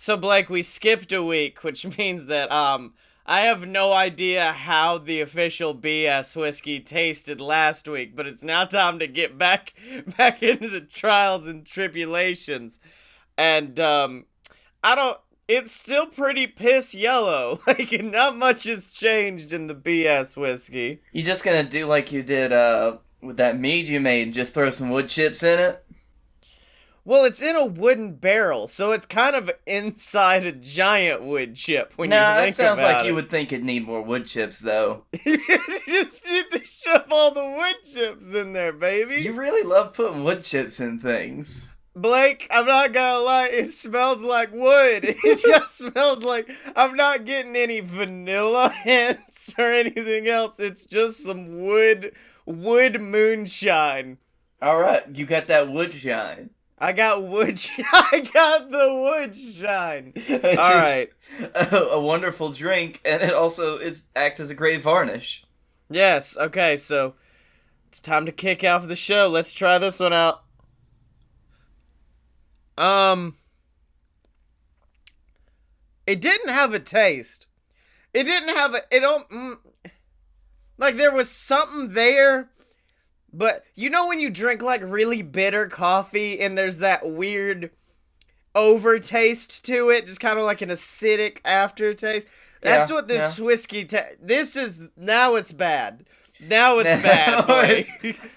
So, Blake, we skipped a week, which means that, I have no idea how the official BS whiskey tasted last week, but it's now time to get back into the trials and tribulations. And, it's still pretty piss yellow. Like, not much has changed in the BS whiskey. You just gonna do like you did, with that mead you made and just throw some wood chips in it? Well, it's in a wooden barrel, so it's kind of inside a giant wood chip when you think about it. Nah, that sounds like you would think it'd need more wood chips, though. You just need to shove all the wood chips in there, baby. You really love putting wood chips in things. Blake, I'm not gonna lie, it smells like wood. It just smells like I'm not getting any vanilla hints or anything else. It's just some wood moonshine. Alright, you got that wood shine. I got the wood shine. All right. A wonderful drink, and it also acts as a great varnish. Yes, okay, so it's time to kick off the show. Let's try this one out. It didn't have a taste. It didn't have like there was something there. But you know when you drink like really bitter coffee and there's that weird overtaste to it, just kind of like an acidic aftertaste? That's what this whiskey this is now it's bad. Now it's bad, boy.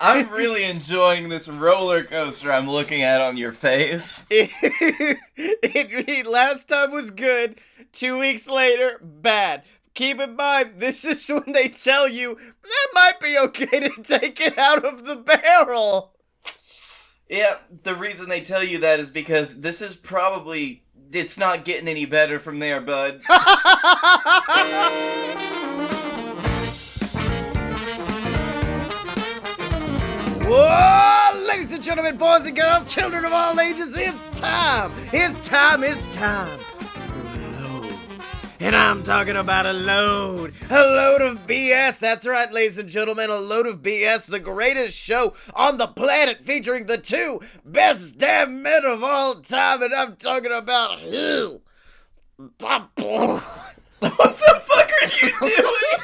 I'm really enjoying this roller coaster I'm looking at on your face. It last time was good, 2 weeks later, bad. Keep in mind, this is when they tell you it might be okay to take it out of the barrel. Yeah, the reason they tell you that is because this is probably... It's not getting any better from there, bud. Whoa, ladies and gentlemen, boys and girls, children of all ages, it's time. It's time for a load. And I'm talking about a load of BS. That's right, ladies and gentlemen, a load of BS, the greatest show on the planet featuring the two best damn men of all time. And I'm talking about who? What the fuck are you doing?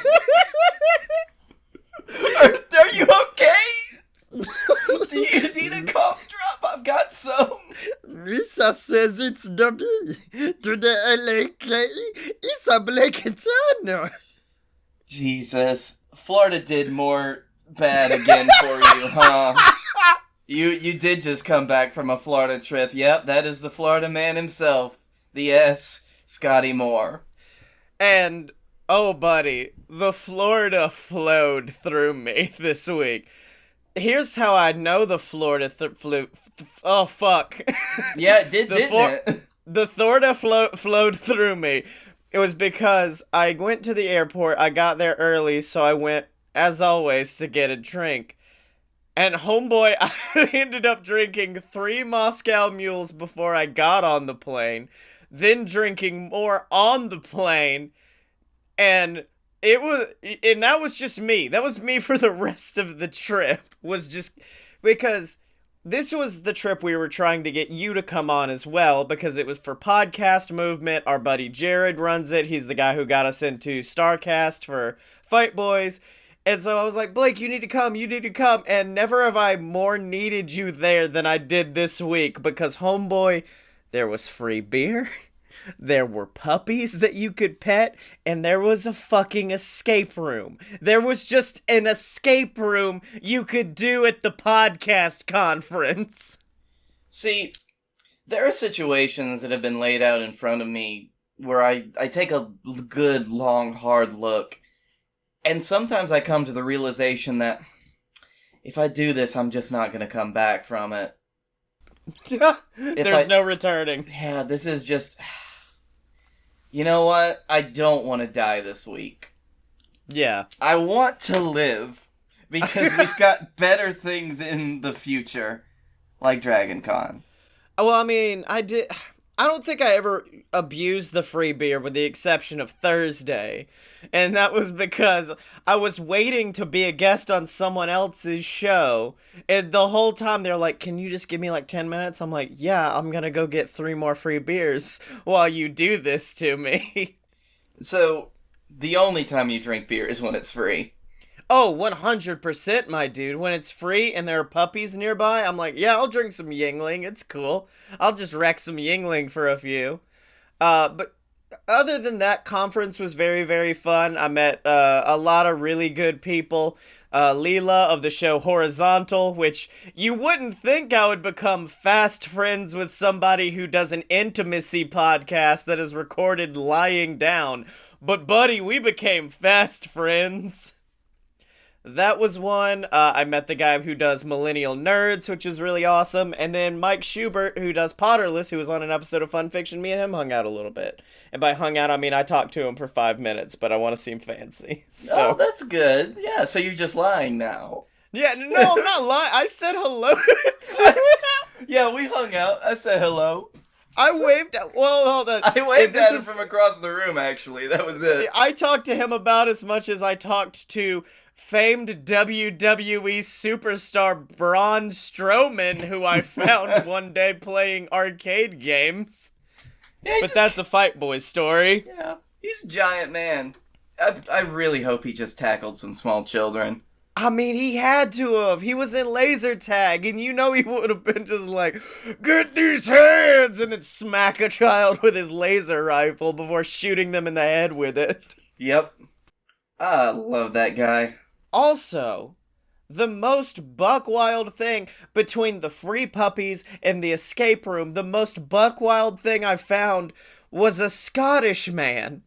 Are you okay? Do you need a cough drop? I've got some. Lisa says it's the B to the L-A-K-E. It's a Blake and Turner. Jesus. Florida did more bad again for you, huh? You did just come back from a Florida trip. Yep, that is the Florida man himself. The S, Scottye Moore. And, oh buddy, the Florida flowed through me this week. Here's how I know the Florida flew. Oh, fuck. Yeah, it did, didn't it? The Florida flowed through me. It was because I went to the airport. I got there early, so I went, as always, to get a drink. And homeboy, I ended up drinking 3 Moscow Mules before I got on the plane. Then drinking more on the plane. And... that was just me. That was me for the rest of the trip. Was just because this was the trip we were trying to get you to come on as well, because it was for Podcast Movement. Our buddy Jared runs it. He's the guy who got us into StarCast for Fight Boys. And so I was like, Blake, you need to come. And never have I more needed you there than I did this week, because homeboy, there was free beer. There were puppies that you could pet, and there was a fucking escape room. There was just an escape room you could do at the podcast conference. See, there are situations that have been laid out in front of me where I take a good, long, hard look, and sometimes I come to the realization that if I do this, I'm just not going to come back from it. There's no returning. Yeah, this is just... You know what? I don't want to die this week. Yeah. I want to live, because we've got better things in the future, like Dragon Con. Well, I mean, I I don't think I ever abused the free beer with the exception of Thursday. And that was because I was waiting to be a guest on someone else's show. And the whole time they're like, can you just give me like 10 minutes? I'm like, yeah, I'm gonna go get 3 more free beers while you do this to me. So, the only time you drink beer is when it's free. Oh, 100%, my dude. When it's free and there are puppies nearby, I'm like, yeah, I'll drink some Yingling. It's cool. I'll just wreck some Yingling for a few. But other than that, conference was very, very fun. I met a lot of really good people. Leela of the show Horizontal, which you wouldn't think I would become fast friends with somebody who does an intimacy podcast that is recorded lying down. But buddy, we became fast friends. That was one. I met the guy who does Millennial Nerds, which is really awesome. And then Mike Schubert, who does Potterless, who was on an episode of Fun Fiction. Me and him hung out a little bit. And by hung out, I mean I talked to him for 5 minutes, but I want to seem fancy. So. Oh, that's good. Yeah, so you're just lying now. Yeah, no, I'm not lying. I said hello. Yeah, we hung out. I said hello. I waved at, well, hold on. I waved at him from across the room, actually. That was it. I talked to him about as much as I talked to famed WWE superstar Braun Strowman, who I found one day playing arcade games. Yeah, but that's a Fight Boy story. Yeah, he's a giant man. I really hope he just tackled some small children. I mean, he had to have. He was in laser tag, and you know he would have been just like, get these hands, and then smack a child with his laser rifle before shooting them in the head with it. Yep. I love that guy. Also, the most buck-wild thing between the free puppies and the escape room, the most buck-wild thing I found was a Scottish man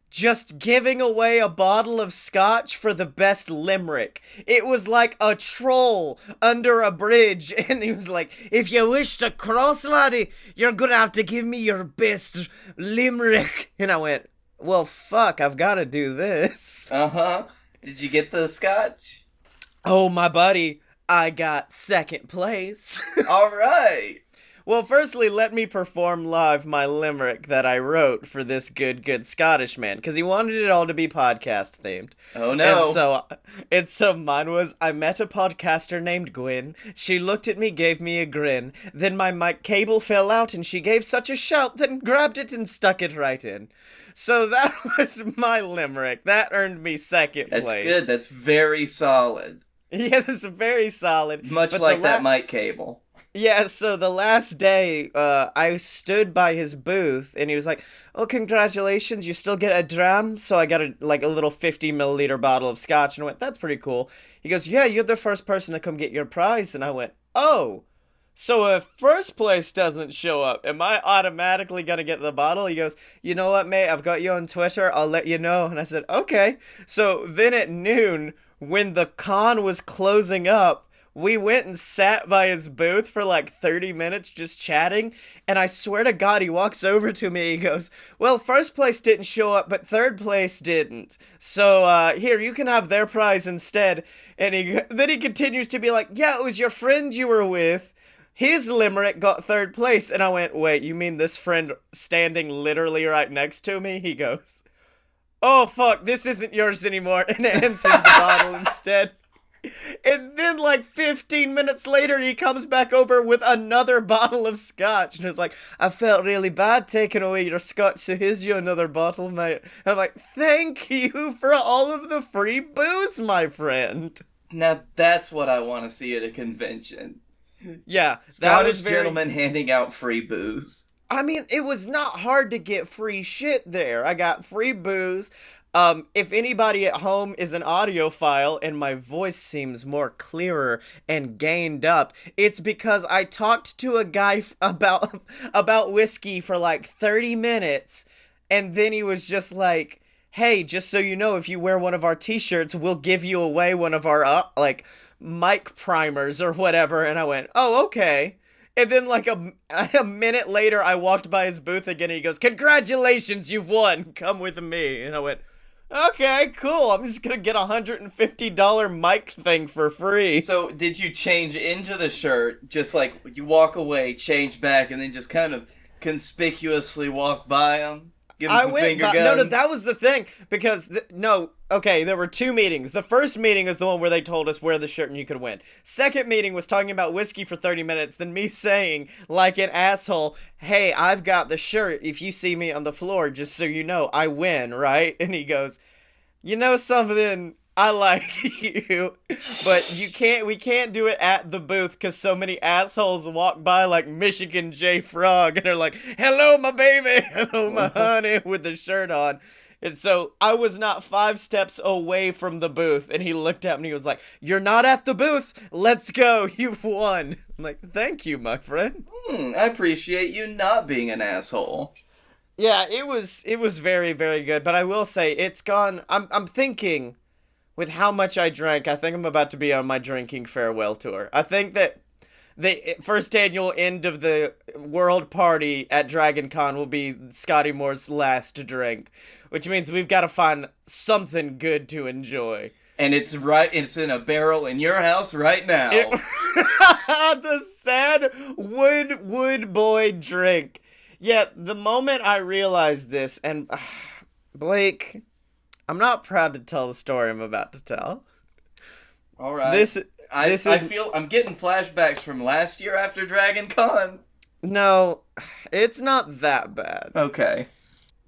just giving away a bottle of scotch for the best limerick. It was like a troll under a bridge, and he was like, if you wish to cross, laddie, you're gonna have to give me your best limerick. And I went, well, fuck, I've gotta do this. Uh-huh. Did you get the scotch? Oh, my buddy, I got second place. All right. Well, firstly, let me perform live my limerick that I wrote for this good Scottish man, because he wanted it all to be podcast themed. Oh no. And so mine was, I met a podcaster named Gwyn. She looked at me, gave me a grin. Then my mic cable fell out and she gave such a shout, then grabbed it and stuck it right in. So that was my limerick. That earned me second place. That's good. That's very solid. Yeah, that's very solid. Much like that mic cable. Yeah, so the last day, I stood by his booth, and he was like, oh, congratulations, you still get a dram? So I got a little 50 milliliter bottle of scotch, and I went, that's pretty cool. He goes, yeah, you're the first person to come get your prize. And I went, oh, so if first place doesn't show up, am I automatically gonna get the bottle? He goes, you know what, mate, I've got you on Twitter, I'll let you know. And I said, okay. So then at noon, when the con was closing up, we went and sat by his booth for like 30 minutes just chatting, and I swear to God, he walks over to me, he goes, well, first place didn't show up, but third place didn't. So, here, you can have their prize instead. And then he continues to be like, yeah, it was your friend you were with. His limerick got third place. And I went, wait, you mean this friend standing literally right next to me? He goes, oh, fuck, this isn't yours anymore, and hands him the bottle instead. And then, like, 15 minutes later, he comes back over with another bottle of scotch. And it's like, I felt really bad taking away your scotch, so here's you another bottle, mate. I'm like, thank you for all of the free booze, my friend. Now, that's what I want to see at a convention. Yeah. Scottish gentlemen handing out free booze. I mean, it was not hard to get free shit there. I got free booze. If anybody at home is an audiophile and my voice seems more clearer and gained up, it's because I talked to a guy about whiskey for like 30 minutes, and then he was just like, hey, just so you know, if you wear one of our t-shirts, we'll give you away one of our, mic primers or whatever. And I went, oh, okay. And then, like, a minute later, I walked by his booth again, and he goes, congratulations, you've won. Come with me. And I went, okay, cool. I'm just gonna get a $150 mic thing for free. So, did you change into the shirt, just like, you walk away, change back, and then just kind of conspicuously walk by him, give him I some went, finger but guns. no, that was the thing because no, okay, there were two meetings. The first meeting is the one where they told us wear the shirt and you could win. Second meeting was talking about whiskey for 30 minutes, then me saying like an asshole, "Hey, I've got the shirt. If you see me on the floor, just so you know, I win, right?" And he goes, "You know something? I like you, but we can't do it at the booth because so many assholes walk by like Michigan J. Frog and they're like, 'Hello, my baby. Hello, my honey,' with the shirt on." And so I was not 5 steps away from the booth, and he looked at me and he was like, "You're not at the booth. Let's go. You've won." I'm like, "Thank you, my friend." I appreciate you not being an asshole. Yeah, it was very, very good, but I will say it's gone. I'm thinking with how much I drank, I think I'm about to be on my drinking farewell tour. I think that the first annual end of the world party at Dragon Con will be Scottye Moore's last drink, which means we've got to find something good to enjoy. And it's in a barrel in your house right now. The sad wood boy drink. Yet the moment I realized this, and Blake, I'm not proud to tell the story I'm about to tell. All right. I is feel I'm getting flashbacks from last year after Dragon Con. no, it's not that bad. Okay.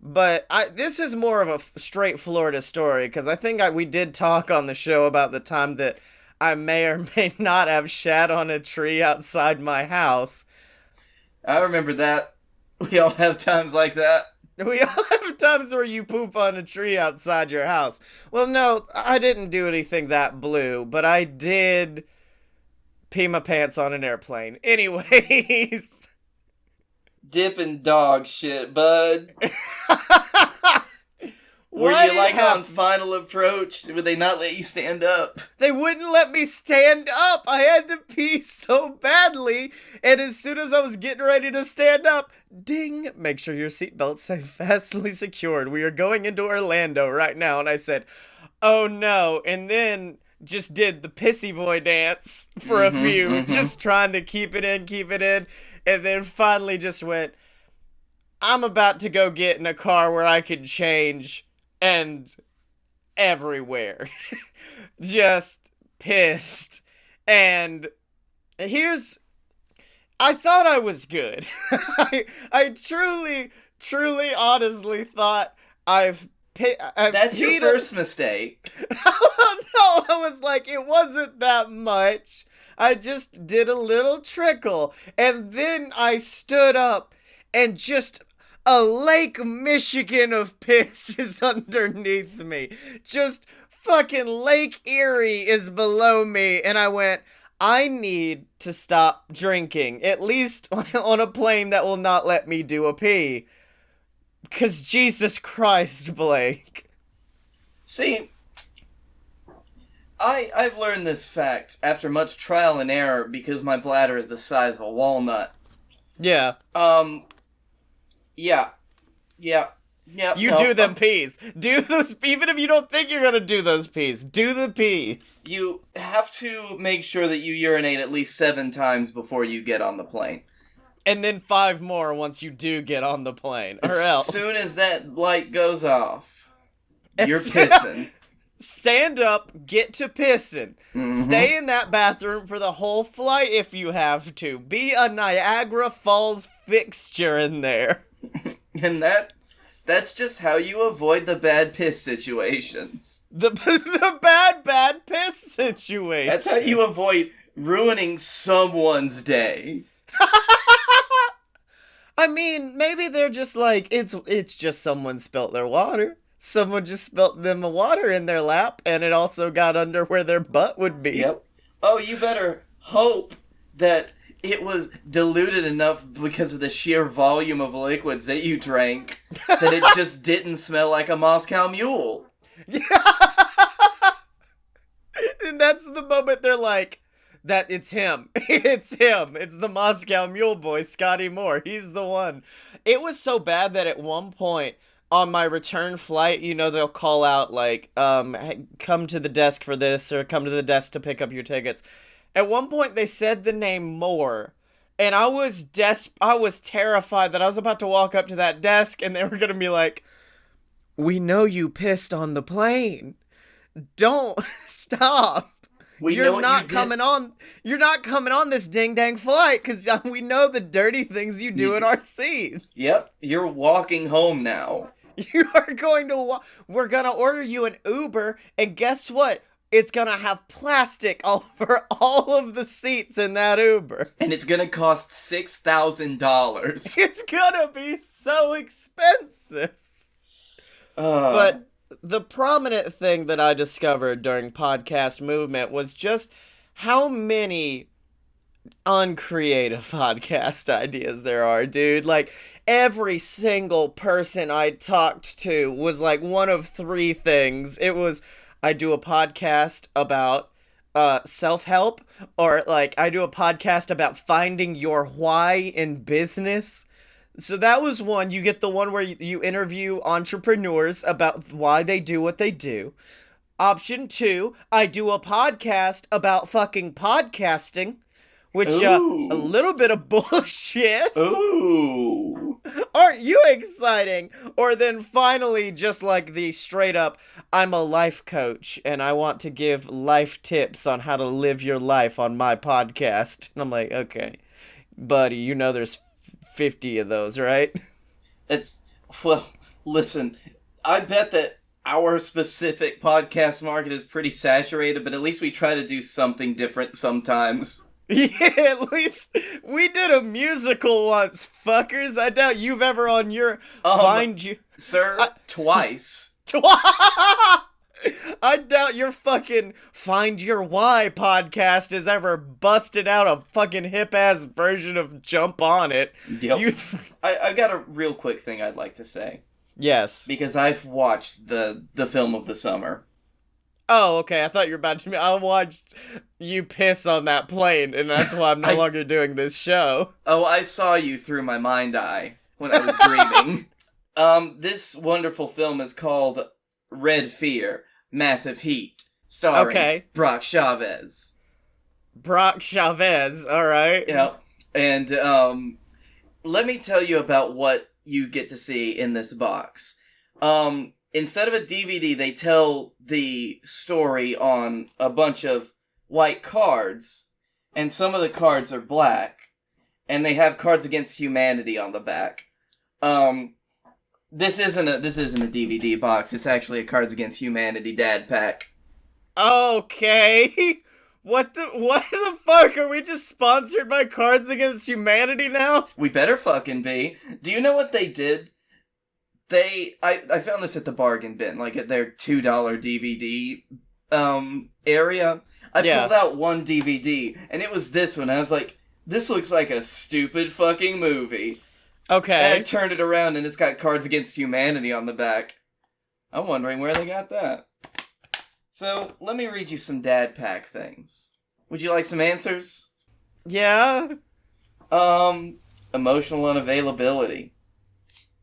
But this is more of a straight Florida story because I think we did talk on the show about the time that I may or may not have shat on a tree outside my house. I remember that. We all have times like that. We all have times where you poop on a tree outside your house. Well, no, I didn't do anything that blue, but I did pee my pants on an airplane. Anyways. Dipping dog shit, bud. Were you like on Final Approach? Would they not let you stand up? They wouldn't let me stand up. I had to pee so badly. And as soon as I was getting ready to stand up, ding, make sure your seatbelt's fastly secured. We are going into Orlando right now. And I said, "Oh no." And then just did the pissy boy dance for a few, just trying to keep it in. And then finally just went, I'm about to go get in a car where I can change. And everywhere. Just pissed. And I thought I was good. I truly, honestly thought I've That's your first mistake. No, I was like, it wasn't that much. I just did a little trickle. And then I stood up and just a Lake Michigan of piss is underneath me. Just fucking Lake Erie is below me. And I went, I need to stop drinking. At least on a plane that will not let me do a pee. 'Cause Jesus Christ, Blake. See, I've learned this fact after much trial and error because my bladder is the size of a walnut. Yeah. Yeah. You do them peas. Do those, even if you don't think you're gonna do those peas. Do the peas. You have to make sure that you urinate at least 7 times before you get on the plane. And then 5 more once you do get on the plane. Or else. As soon as that light goes off, you're pissing. Stand up, get to pissing. Stay in that bathroom for the whole flight if you have to. Be a Niagara Falls fixture in there. And that's just how you avoid the bad piss situations. The bad piss situation. That's how you avoid ruining someone's day. I mean, maybe they're just like, it's just someone spilt their water. Someone just spilt them water in their lap, and it also got under where their butt would be. Yep. Oh, you better hope that it was diluted enough because of the sheer volume of liquids that you drank that it just didn't smell like a Moscow Mule. Yeah. And that's the moment they're like, that it's him. It's him. It's the Moscow Mule boy, Scottye Moore. He's the one. It was so bad that at one point on my return flight, you know, they'll call out like, hey, come to the desk for this or come to the desk to pick up your tickets. At one point they said the name Moore And I was terrified that I was about to walk up to that desk and they were gonna be like, "We know you pissed on the plane. Don't stop. We know You're what you not did. coming on. You're not coming on this ding dang flight because we know the dirty things you do in our seats. Yep, you're walking home now. You are going to. We're gonna order you an Uber, and guess what? It's gonna have plastic all over all of the seats in that Uber. And it's gonna cost $6,000. It's gonna be so expensive." Uh, But the prominent thing that I discovered during podcast movement was just how many uncreative podcast ideas there are, dude. Like, every single person I talked to was like one of three things. It was, I do a podcast about self-help, or like I do a podcast about finding your why in business. So that was one. You get the one where you interview entrepreneurs about why they do what they do. Option two, I do a podcast about fucking podcasting, which a Ooh. little bit of bullshit. Ooh. Aren't you exciting? Or then finally, just like the straight up, I'm a life coach and I want to give life tips on how to live your life on my podcast. And I'm like, okay, buddy, you know there's 50 of those, right? It's, well, listen, I bet that our specific podcast market is pretty saturated, but at least we try to do something different sometimes. Yeah, at least we did a musical once, fuckers. I doubt you've ever on your find you. Sir, twice. I doubt your fucking Find Your Why podcast has ever busted out a fucking hip ass version of Jump On It. Yep. You... I got a real quick thing I'd like to say. Yes. Because I've watched the film of the summer. Oh, okay. I thought you were about to. I watched you piss on that plane, and that's why I'm no longer doing this show. Oh, I saw you through my mind eye when I was dreaming. This wonderful film is called Red Fear, Massive Heat, starring Brock Chavez. Brock Chavez, alright. Yep. And, let me tell you about what you get to see in this box. Instead of a DVD, they tell the story on a bunch of white cards, and some of the cards are black, and they have Cards Against Humanity on the back. This isn't a DVD box. It's actually a Cards Against Humanity dad pack. Okay. What the fuck? Are we just sponsored by Cards Against Humanity now? We better fucking be. Do you know what they did? I found this at the bargain bin, like at their $2 DVD area. I pulled out one DVD, and it was this one. I was like, this looks like a stupid fucking movie. Okay. And I turned it around, and it's got Cards Against Humanity on the back. I'm wondering where they got that. So, let me read you some dad pack things. Would you like some answers? Yeah? Emotional unavailability.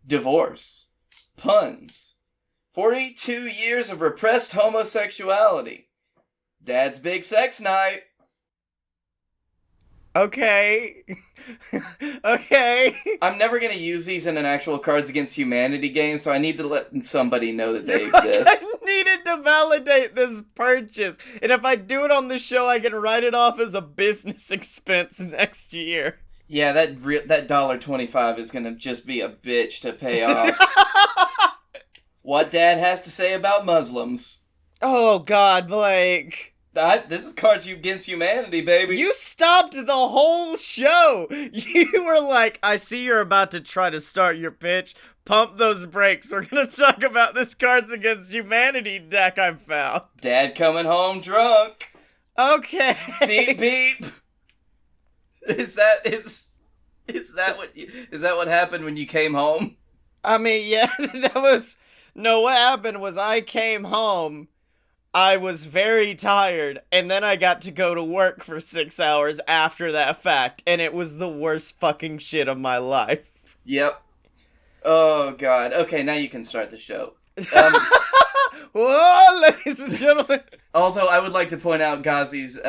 Divorce. Puns. 42 years of repressed homosexuality. Dad's big sex night. Okay. Okay. I'm never gonna use these in an actual Cards Against Humanity game, so I need to let somebody know that they exist. I needed to validate this purchase. And if I do it on the show, I can write it off as a business expense next year. Yeah, that $1.25 is gonna just be a bitch to pay off. What Dad has to say about Muslims. Oh, God, Blake. This is Cards Against Humanity, baby. You stopped the whole show. You were like, I see you're about to try to start your pitch. Pump those brakes. We're going to talk about this Cards Against Humanity deck I found. Dad coming home drunk. Okay. Beep, beep. Is that what happened when you came home? I mean, yeah, what happened was I came home, I was very tired, and then I got to go to work for 6 hours after that fact, and it was the worst fucking shit of my life. Yep. Oh, God. Okay, now you can start the show. Whoa, ladies and gentlemen. Although, I would like to point out Ghazi's,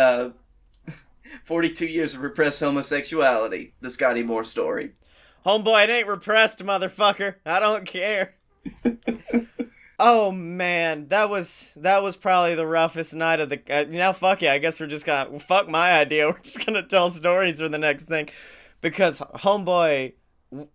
42 years of repressed homosexuality. The Scottye Moore story. Homeboy, it ain't repressed, motherfucker. I don't care. Oh man, that was probably the roughest night of the. Fuck yeah, I guess we're just gonna fuck my idea. We're just gonna tell stories for the next thing, because homeboy,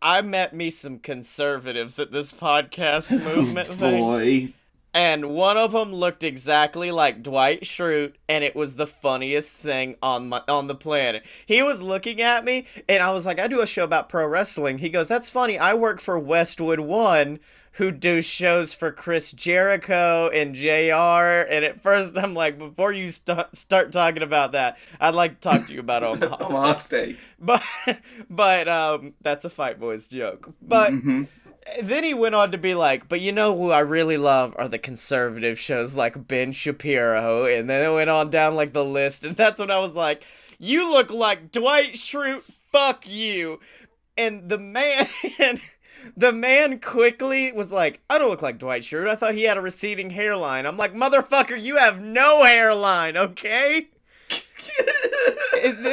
I met me some conservatives at this podcast movement thing. Boy. And one of them looked exactly like Dwight Schrute, and it was the funniest thing on the planet. He was looking at me, and I was like, I do a show about pro wrestling. He goes, that's funny, I work for Westwood One, who do shows for Chris Jericho and JR, and at first I'm like, before you start talking about that, I'd like to talk to you about Omaha Steaks. But that's a Fight Boys joke. But... Mm-hmm. Then he went on to be like, but you know who I really love are the conservative shows like Ben Shapiro, and then it went on down like the list, and that's when I was like, you look like Dwight Schrute, fuck you. And the man quickly was like, I don't look like Dwight Schrute, I thought he had a receding hairline. I'm like, motherfucker, you have no hairline, okay? and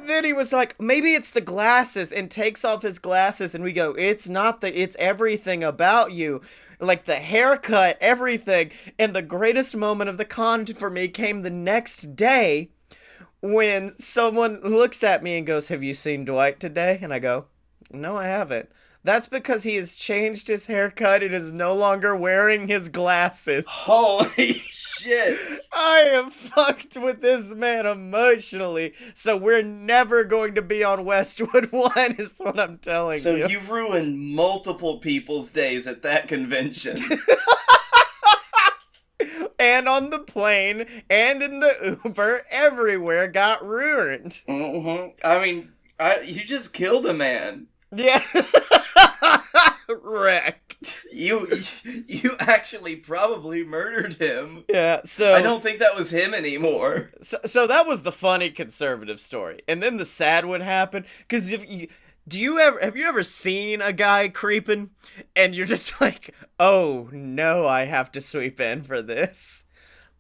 then he was like, maybe it's the glasses, and takes off his glasses, and we go, it's everything about you, like the haircut, everything. And the greatest moment of the con for me came the next day when someone looks at me and goes, have you seen Dwight today? And I go, no, I haven't. That's because he has changed his haircut and is no longer wearing his glasses. Holy shit. I am fucked with this man emotionally, so we're never going to be on Westwood One, is what I'm telling you. So you've ruined multiple people's days at that convention. And on the plane, and in the Uber, everywhere got ruined. Mm-hmm. I mean, you just killed a man. Yeah. Wrecked. You actually probably murdered him. Yeah, so I don't think that was him anymore. So that was the funny conservative story. And then the sad one happened, because have you ever seen a guy creeping and you're just like, oh no, I have to sweep in for this?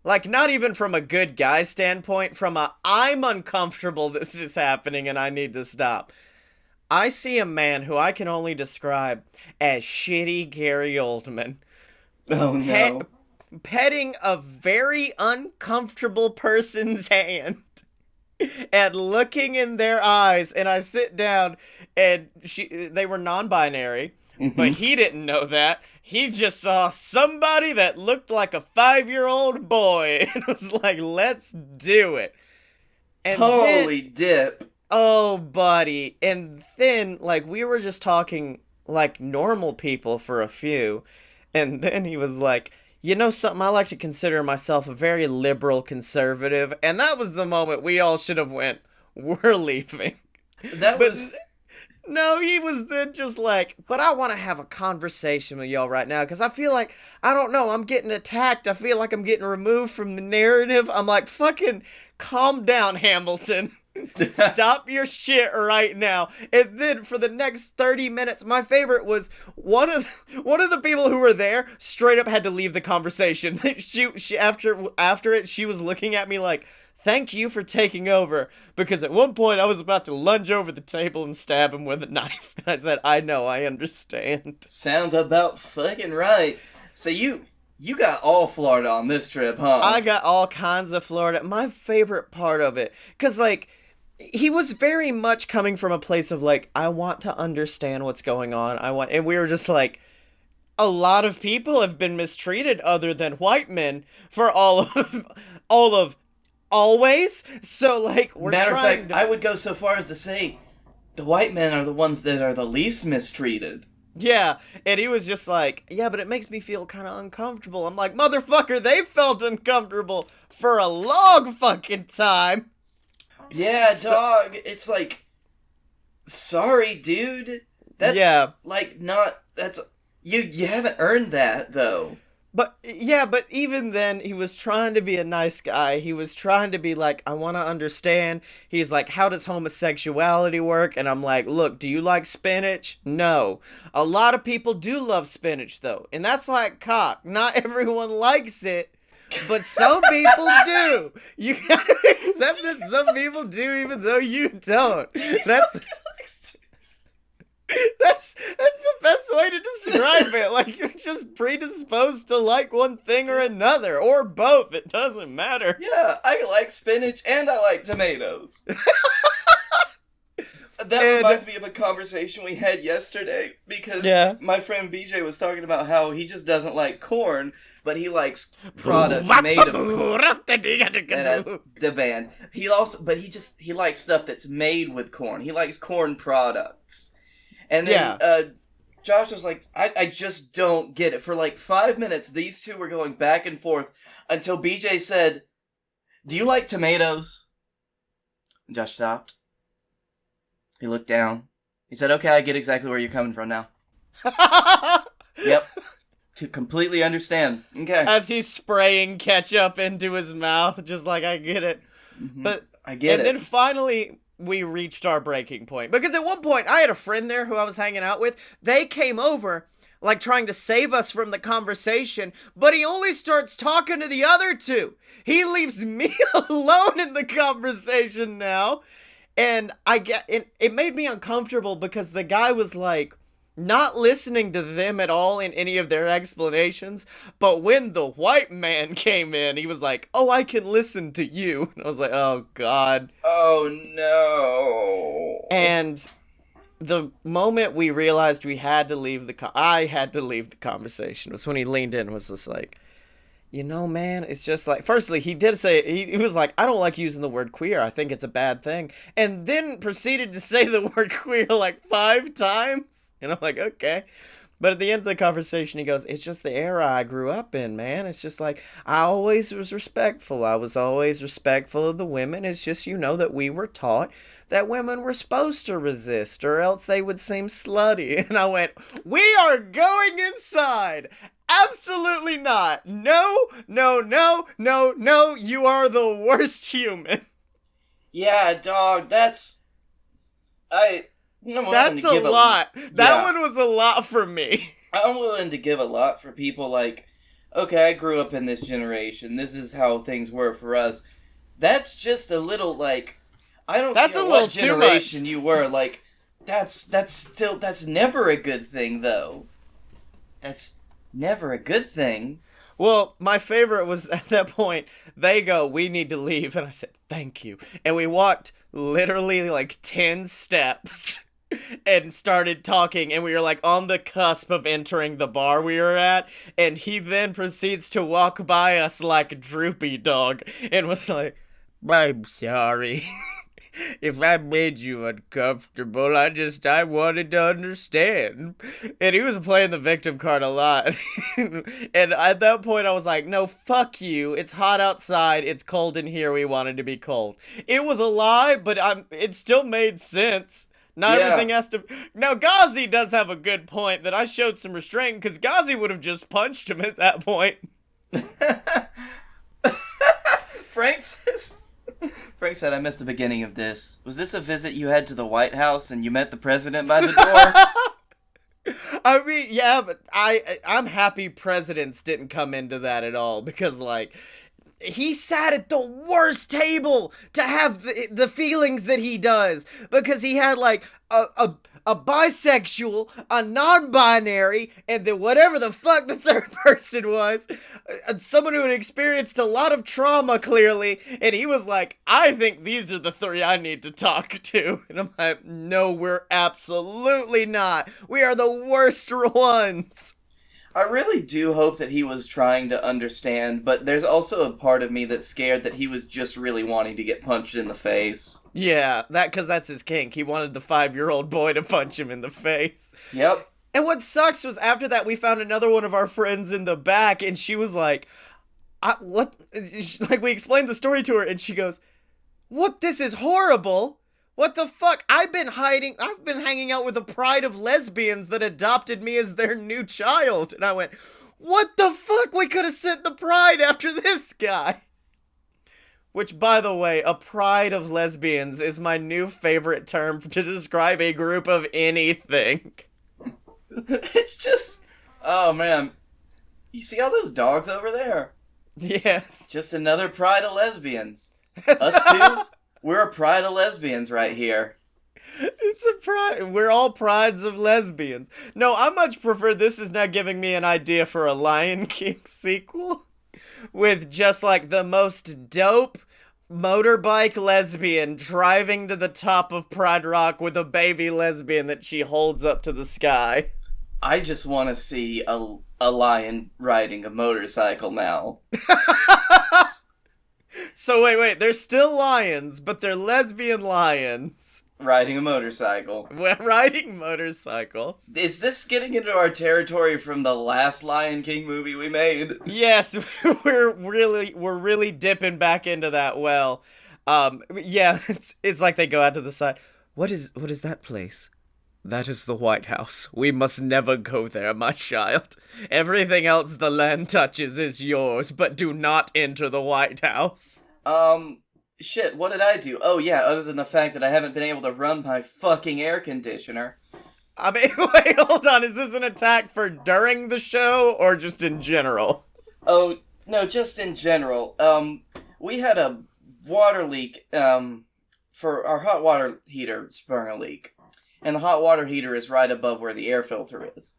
Like, not even from a good guy standpoint, from a I'm uncomfortable this is happening and I need to stop. I see a man who I can only describe as shitty Gary Oldman. Oh no. Petting a very uncomfortable person's hand and looking in their eyes, and I sit down, and they were non-binary, but he didn't know that. He just saw somebody that looked like a 5-year-old boy and was like, let's do it. And holy dip. Oh, buddy. And then, like, we were just talking like normal people for a few, and then he was like, you know something, I like to consider myself a very liberal conservative, and that was the moment we all should have went, we're leaving. No, he was then just like, but I want to have a conversation with y'all right now, because I feel like, I don't know, I'm getting attacked, I feel like I'm getting removed from the narrative. I'm like, fucking calm down, Hamilton. Stop your shit right now. And then for the next 30 minutes, my favorite was one of the people who were there straight up had to leave the conversation. She after it, she was looking at me like, thank you for taking over, because at one point I was about to lunge over the table and stab him with a knife. And I said, I know, I understand. Sounds about fucking right. So you got all Florida on this trip, huh? I got all kinds of Florida. My favorite part of it, because like, he was very much coming from a place of like, I want to understand what's going on. And we were just like, a lot of people have been mistreated other than white men for all of always. So like, we're Matter of fact, I would go so far as to say the white men are the ones that are the least mistreated. Yeah, and he was just like, yeah, but it makes me feel kind of uncomfortable. I'm like, motherfucker, they felt uncomfortable for a long fucking time. Yeah, dog, it's like, sorry, dude. That's, like, not, that's, you haven't earned that, though. But, yeah, but even then, he was trying to be a nice guy. He was trying to be like, I want to understand. He's like, how does homosexuality work? And I'm like, look, do you like spinach? No. A lot of people do love spinach, though. And that's like cock. Not everyone likes it. but some people do. You gotta accept that some people do, even though you don't. That's the best way to describe it. Like, you're just predisposed to like one thing or another, or both. It doesn't matter. Yeah, I like spinach and I like tomatoes. That reminds me of a conversation we had yesterday, because my friend BJ was talking about how he just doesn't like corn, but he likes products made of corn. The band. He likes stuff that's made with corn. He likes corn products. And then Josh was like, I just don't get it. For like 5 minutes, these two were going back and forth until BJ said, "Do you like tomatoes?" And Josh stopped. He looked down. He said, "Okay, I get exactly where you're coming from now." Yep. To completely understand. Okay. As he's spraying ketchup into his mouth, just like, I get it. Mm-hmm. But I get it. And then finally, we reached our breaking point. Because at one point, I had a friend there who I was hanging out with. They came over, like, trying to save us from the conversation, but he only starts talking to the other two. He leaves me alone in the conversation now. And it made me uncomfortable because the guy was like not listening to them at all in any of their explanations. But when the white man came in, he was like, "Oh, I can listen to you." And I was like, "Oh God." Oh no. And the moment we realized we had to leave I had to leave the conversation was when he leaned in and was just like, "You know, man, it's just like," firstly, he did say, he was like, "I don't like using the word queer. I think it's a bad thing." And then proceeded to say the word queer like 5 times. And I'm like, okay. But at the end of the conversation, he goes, "It's just the era I grew up in, man. It's just like, I always was respectful. I was always respectful of the women. It's just, that we were taught that women were supposed to resist or else they would seem slutty." And I went, "We are going inside. Absolutely not. No, no, no, no, no. You are the worst human." Yeah, dog, that's a lot. That one was a lot for me. I'm willing to give a lot for people like, okay, I grew up in this generation. This is how things were for us. That's just a little, like, I don't care what generation you were. Like, that's never a good thing, though. That's never a good thing. Well, my favorite was at that point, they go, "We need to leave." And I said, "Thank you." And we walked literally like 10 steps and started talking. And we were like on the cusp of entering the bar we were at. And he then proceeds to walk by us like a droopy dog and was like, "I'm sorry. If I made you uncomfortable, I wanted to understand." And he was playing the victim card a lot. And at that point, I was like, "No, fuck you. It's hot outside. It's cold in here. We wanted to be cold." It was a lie, but it still made sense. Not everything has to... Now, Ghazi does have a good point that I showed some restraint, because Ghazi would have just punched him at that point. Frank said, "I missed the beginning of this. Was this a visit you had to the White House and you met the president by the door?" I mean, yeah, but I'm happy presidents didn't come into that at all, because, like, he sat at the worst table to have the feelings that he does, because he had, like, a bisexual, a non-binary, and then whatever the fuck the third person was, someone who had experienced a lot of trauma, clearly, and he was like, "I think these are the 3 I need to talk to." And I'm like, "No, we're absolutely not. We are the worst ones." I really do hope that he was trying to understand, but there's also a part of me that's scared that he was just really wanting to get punched in the face. Yeah, because that's his kink. He wanted the 5-year-old boy to punch him in the face. Yep. And what sucks was after that, we found another one of our friends in the back, and she was like, "What?" Like, we explained the story to her, and she goes, "What? This is horrible. What the fuck? I've been hanging out with a pride of lesbians that adopted me as their new child." And I went, "What the fuck? We could have sent the pride after this guy." Which, by the way, a pride of lesbians is my new favorite term to describe a group of anything. It's just, oh man. You see all those dogs over there? Yes. Just another pride of lesbians. Us two, we're a pride of lesbians right here. It's a pride. We're all prides of lesbians. No, I much prefer this is now giving me an idea for a Lion King sequel with just like the most dope motorbike lesbian driving to the top of Pride Rock with a baby lesbian that she holds up to the sky. I just want to see a lion riding a motorcycle now. So wait, they're still lions, but they're lesbian lions. Riding a motorcycle. We're riding motorcycles. Is this getting into our territory from the last Lion King movie we made? Yes, we're really dipping back into that well. Yeah, it's like they go out to the side. What is that place? That is the White House. We must never go there, my child. Everything else the land touches is yours, but do not enter the White House. Shit, what did I do? Oh yeah, other than the fact that I haven't been able to run my fucking air conditioner. I mean, wait, hold on. Is this an attack for during the show or just in general? Oh, no, just in general. We had a water leak, for our hot water heater sprung a leak. And the hot water heater is right above where the air filter is.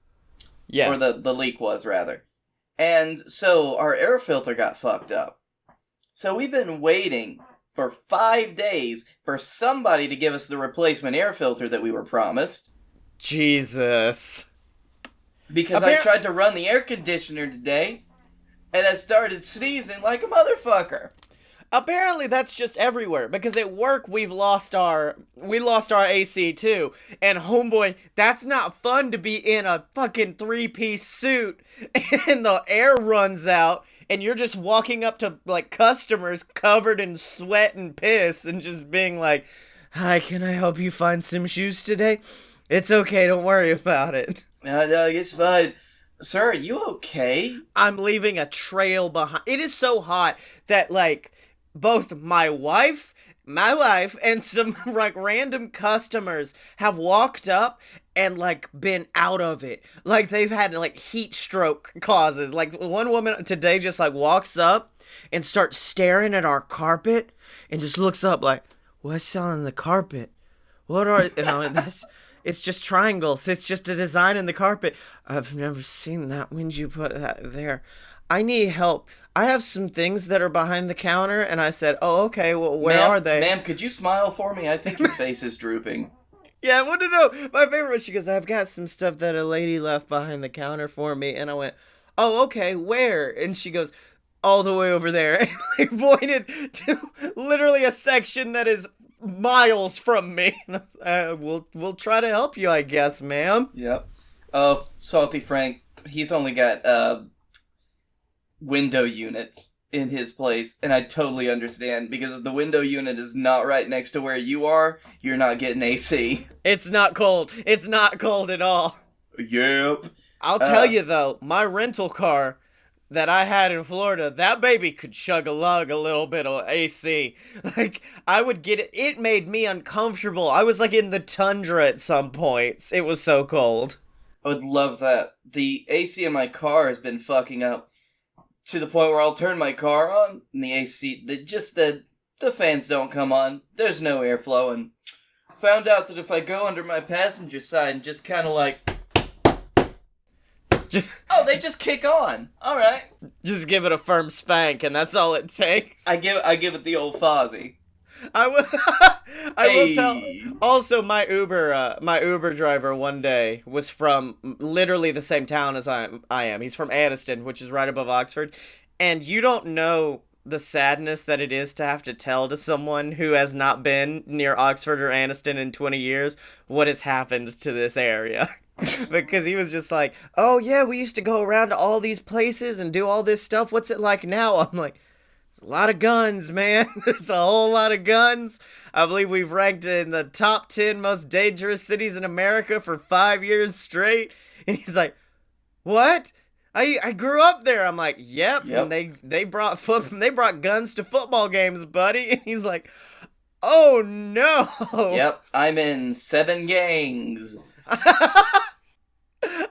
Yeah. Or the leak was, rather. And so our air filter got fucked up. So we've been waiting for 5 days for somebody to give us the replacement air filter that we were promised. Jesus. Because I tried to run the air conditioner today, and I started sneezing like a motherfucker. Apparently that's just everywhere, because at work we lost our AC too, and homeboy, that's not fun to be in a fucking 3-piece suit, and the air runs out, and you're just walking up to, like, customers covered in sweat and piss, and just being like, "Hi, can I help you find some shoes today? It's okay, don't worry about it." No, it's fine. Sir, are you okay? I'm leaving a trail behind. It is so hot that, like, both my wife, and some, like, random customers have walked up and, like, been out of it. Like, they've had, like, heat stroke causes. Like, one woman today just, like, walks up and starts staring at our carpet and just looks up like, "What's on the carpet? What are, this, it's just triangles. It's just a design in the carpet. I've never seen that. When'd you put that there? I need help. I have some things that are behind the counter." And I said, "Oh, okay, well, where are they?" Ma'am, could you smile for me? I think your face is drooping. Yeah, well, no. My favorite was she goes, "I've got some stuff that a lady left behind the counter for me." And I went, "Oh, okay, where?" And she goes, "All the way over there." And I pointed to literally a section that is miles from me. And I was, we'll try to help you, I guess, ma'am. Yep. Salty Frank, he's only got, window units in his place, and I totally understand, because if the window unit is not right next to where you are, you're not getting AC. It's not cold. It's not cold at all. Yep. I'll tell you, though, my rental car that I had in Florida, that baby could chug a lug a little bit of AC. Like, I would get it. It made me uncomfortable. I was, like, in the tundra at some points. It was so cold. I would love that. The AC in my car has been fucking up to the point where I'll turn my car on, and the AC, the fans don't come on. There's no airflow, and found out that if I go under my passenger side and just kind of like... Oh, they just kick on. All right. Just give it a firm spank, and that's all it takes. I give it the old Fozzie. I will tell. Also, my Uber driver one day was from literally the same town as I am. He's from Aniston, which is right above Oxford, and you don't know the sadness that it is to have to tell to someone who has not been near Oxford or Aniston in 20 years what has happened to this area. Because he was just like, "Oh yeah, we used to go around to all these places and do all this stuff. What's it like now?" I'm like, "A lot of guns, man. There's a whole lot of guns. I believe we've ranked in the top 10 most dangerous cities in America for 5 years straight." And he's like, "What? I grew up there." I'm like, "Yep." And they brought guns to football games, buddy." And he's like, "Oh no." Yep, I'm in 7 gangs.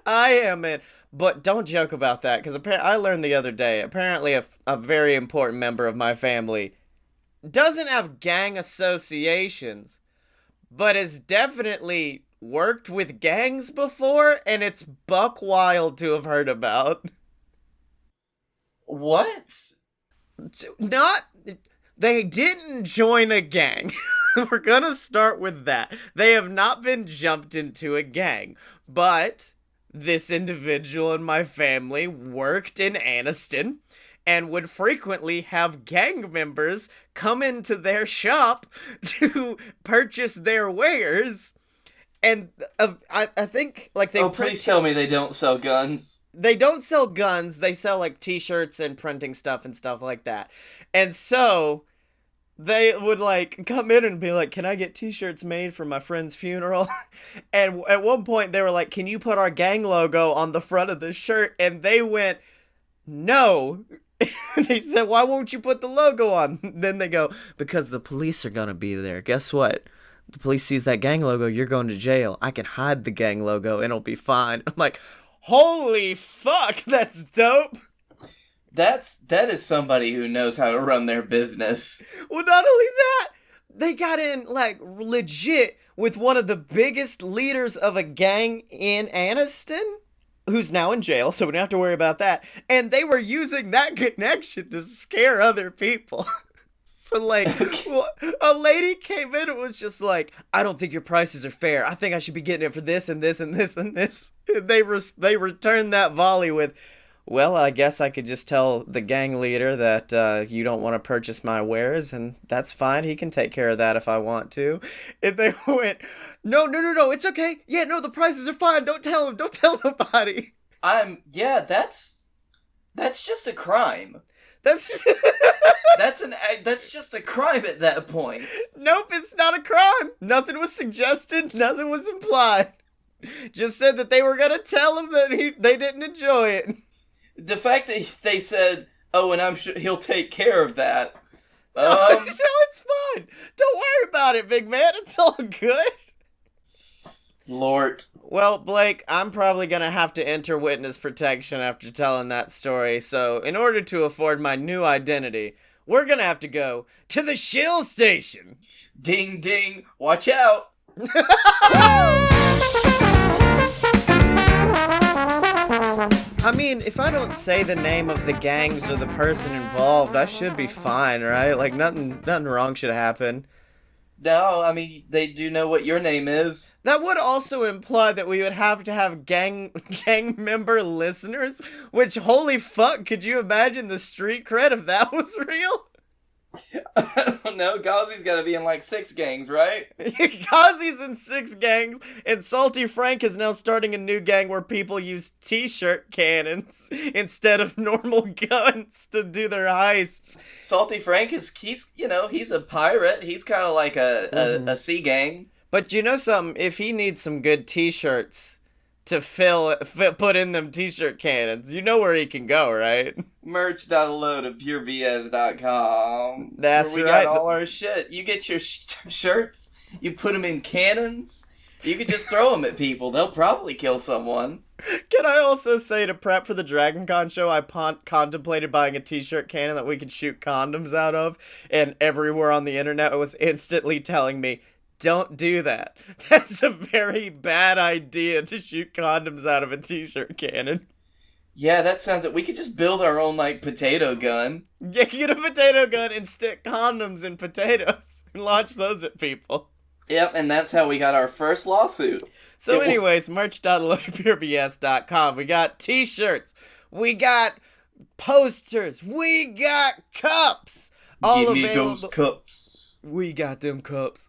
I am in But don't joke about that, because I learned the other day, apparently a very important member of my family doesn't have gang associations, but has definitely worked with gangs before, and it's buck wild to have heard about. What? Not, they didn't join a gang. We're gonna start with that. They have not been jumped into a gang, but this individual in my family worked in Anniston and would frequently have gang members come into their shop to purchase their wares. And I think, like, they... Oh, please tell me they don't sell guns. They don't sell guns. They sell, like, t-shirts and printing stuff and stuff like that. And so they would, like, come in and be like, can I get t-shirts made for my friend's funeral? And at one point they were like, can you put our gang logo on the front of the shirt? And they went, no. They said, why won't you put the logo on? Then they go, because the police are gonna be there. Guess what? The police sees that gang logo, you're going to jail. I can hide the gang logo and it'll be fine. I'm like, holy fuck, that's dope. That is somebody who knows how to run their business. Well, not only that, they got in, like, legit with one of the biggest leaders of a gang in Anniston, who's now in jail, so we don't have to worry about that. And they were using that connection to scare other people. So, like, a lady came in and was just like, I don't think your prices are fair. I think I should be getting it for this and this and this and this. And they returned that volley with, well, I guess I could just tell the gang leader that you don't want to purchase my wares, and that's fine. He can take care of that if I want to. And they went, no, it's okay. Yeah, no, the prices are fine. Don't tell him. Don't tell nobody. Yeah, that's just a crime. That's that's just a crime at that point. Nope, it's not a crime. Nothing was suggested. Nothing was implied. Just said that they were gonna tell him that they didn't enjoy it. The fact that they said, "Oh, and I'm sure he'll take care of that." No, it's fine. Don't worry about it, big man. It's all good. Lord. Well, Blake, I'm probably going to have to enter witness protection after telling that story, so in order to afford my new identity, we're going to have to go to the shill station. Ding, ding. Watch out. I mean, if I don't say the name of the gangs or the person involved, I should be fine, right? Like, nothing wrong should happen. No, I mean, they do know what your name is. That would also imply that we would have to have gang member listeners, which, holy fuck, could you imagine the street cred if that was real? I don't know, Gauzy's gotta be in like 6 gangs, right? Gauzy's in 6 gangs, and Salty Frank is now starting a new gang where people use t-shirt cannons instead of normal guns to do their heists. Salty Frank he's a pirate. He's kind of like a sea gang. But you know something? If he needs some good t-shirts to put in them t-shirt cannons, you know where he can go, right? Merch.loadofpurebs.com. That's where we right. got all our shit. You get your shirts, you put them in cannons, you could just throw them at people. They'll probably kill someone. Can I also say, to prep for the Dragon Con show, I contemplated buying a t-shirt cannon that we could shoot condoms out of, and everywhere on the internet was instantly telling me, don't do that. That's a very bad idea to shoot condoms out of a t-shirt cannon. Yeah, that sounds like we could just build our own, like, potato gun. Yeah, get a potato gun and stick condoms in potatoes and launch those at people. Yep, and that's how we got our first lawsuit. So anyways, merch.loadofpurebs.com. We got t-shirts. We got posters. We got cups. Give me those cups. We got them cups.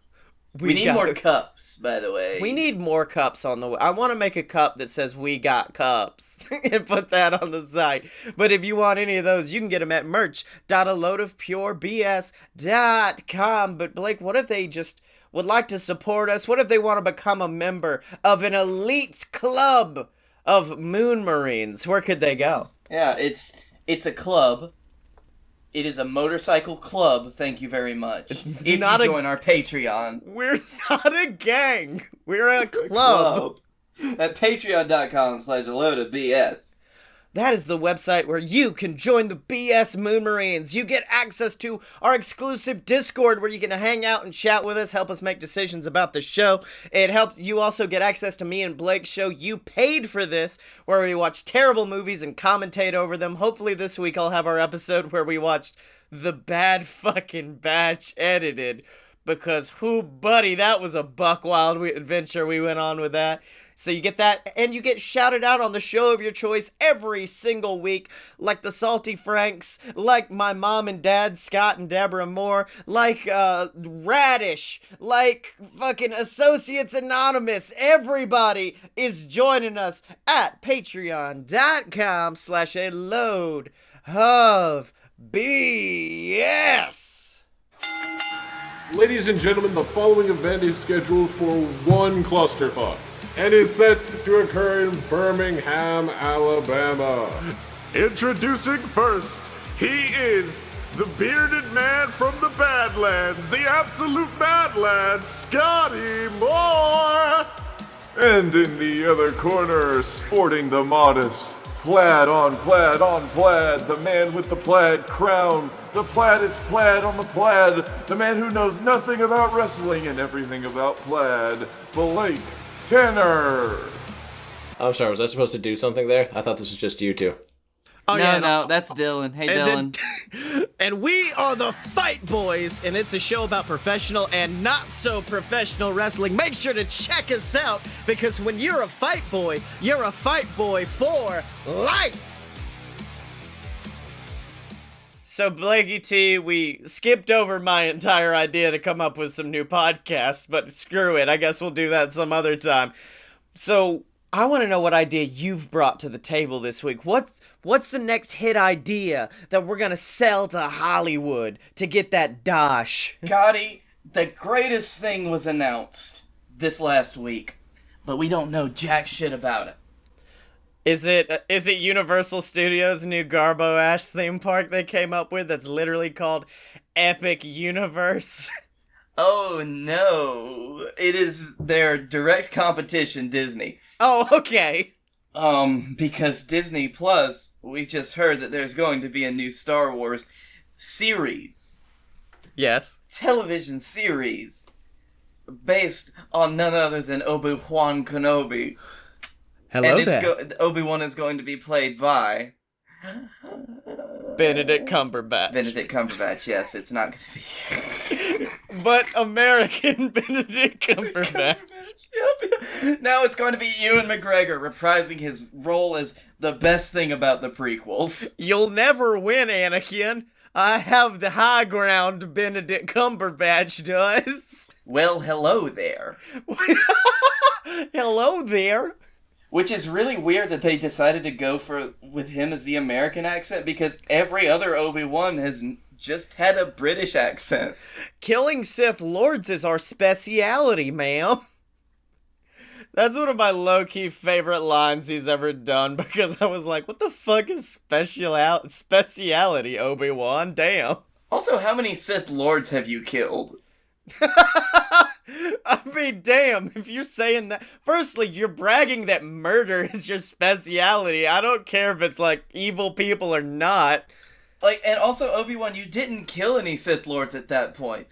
We need more cups, by the way. We need more cups on the way. I want to make a cup that says "We got cups" and put that on the site. But if you want any of those, you can get them at merch.aloadofpurebs.com. But Blake, what if they just would like to support us? What if they want to become a member of an elite club of Moon Marines? Where could they go? Yeah, it's a club. It is a motorcycle club, thank you very much. If you join our Patreon. We're not a gang. We're a club. at patreon.com/a-load-of-BS. That is the website where you can join the BS Moon Marines. You get access to our exclusive Discord where you can hang out and chat with us, help us make decisions about the show. It helps you also get access to me and Blake's show, You Paid for This, where we watch terrible movies and commentate over them. Hopefully this week I'll have our episode where we watched The Bad Fucking Batch edited. Because, buddy, that was a buck wild adventure we went on with that. So you get that, and you get shouted out on the show of your choice every single week, like the Salty Franks, like my mom and dad, Scott and Deborah Moore, like Radish, like fucking Associates Anonymous. Everybody is joining us at patreon.com/a-load-of-BS. Ladies and gentlemen, the following event is scheduled for one clusterfuck and is set to occur in Birmingham, Alabama. Introducing first, he is the bearded man from the Badlands, the absolute Badlands, Scottye Moore! And in the other corner, sporting the modest plaid on plaid on plaid, the man with the plaid crown. The plaid is plaid on the plaid, the man who knows nothing about wrestling and everything about plaid, Blake Tanner. I'm sorry, was I supposed to do something there? I thought this was just you two. Oh, No, that's Dylan. Hey, Dylan. And we are the Fight Boys, and it's a show about professional and not so professional wrestling. Make sure to check us out, because when you're a fight boy, you're a fight boy for life. So, Blakey T, we skipped over my entire idea to come up with some new podcasts, but screw it. I guess we'll do that some other time. So, I want to know what idea you've brought to the table this week. What's the next hit idea that we're going to sell to Hollywood to get that dosh? Gotti, the greatest thing was announced this last week, but we don't know jack shit about it. Is it Universal Studios' new Garbo Ash theme park they came up with that's literally called Epic Universe? Oh no, it is their direct competition, Disney. Oh, okay. Because Disney Plus, we just heard that there's going to be a new Star Wars series. Yes. Television series. Based on none other than Obi-Wan Kenobi. Hello and there. Obi-Wan is going to be played by... Benedict Cumberbatch. Benedict Cumberbatch, yes, it's not going to be... But American Benedict Cumberbatch. Yep. Now it's going to be Ewan McGregor reprising his role as the best thing about the prequels. You'll never win, Anakin. I have the high ground, Benedict Cumberbatch does. Well, hello there. Hello there. Which is really weird that they decided to go with him as the American accent, because every other Obi-Wan has just had a British accent. Killing Sith Lords is our speciality, ma'am. That's one of my low-key favorite lines he's ever done, because I was like, what the fuck is speciality, Obi-Wan? Damn. Also, how many Sith Lords have you killed? I mean, damn, if you're saying that... Firstly, you're bragging that murder is your speciality. I don't care if it's, like, evil people or not. Like, and also, Obi-Wan, you didn't kill any Sith Lords at that point.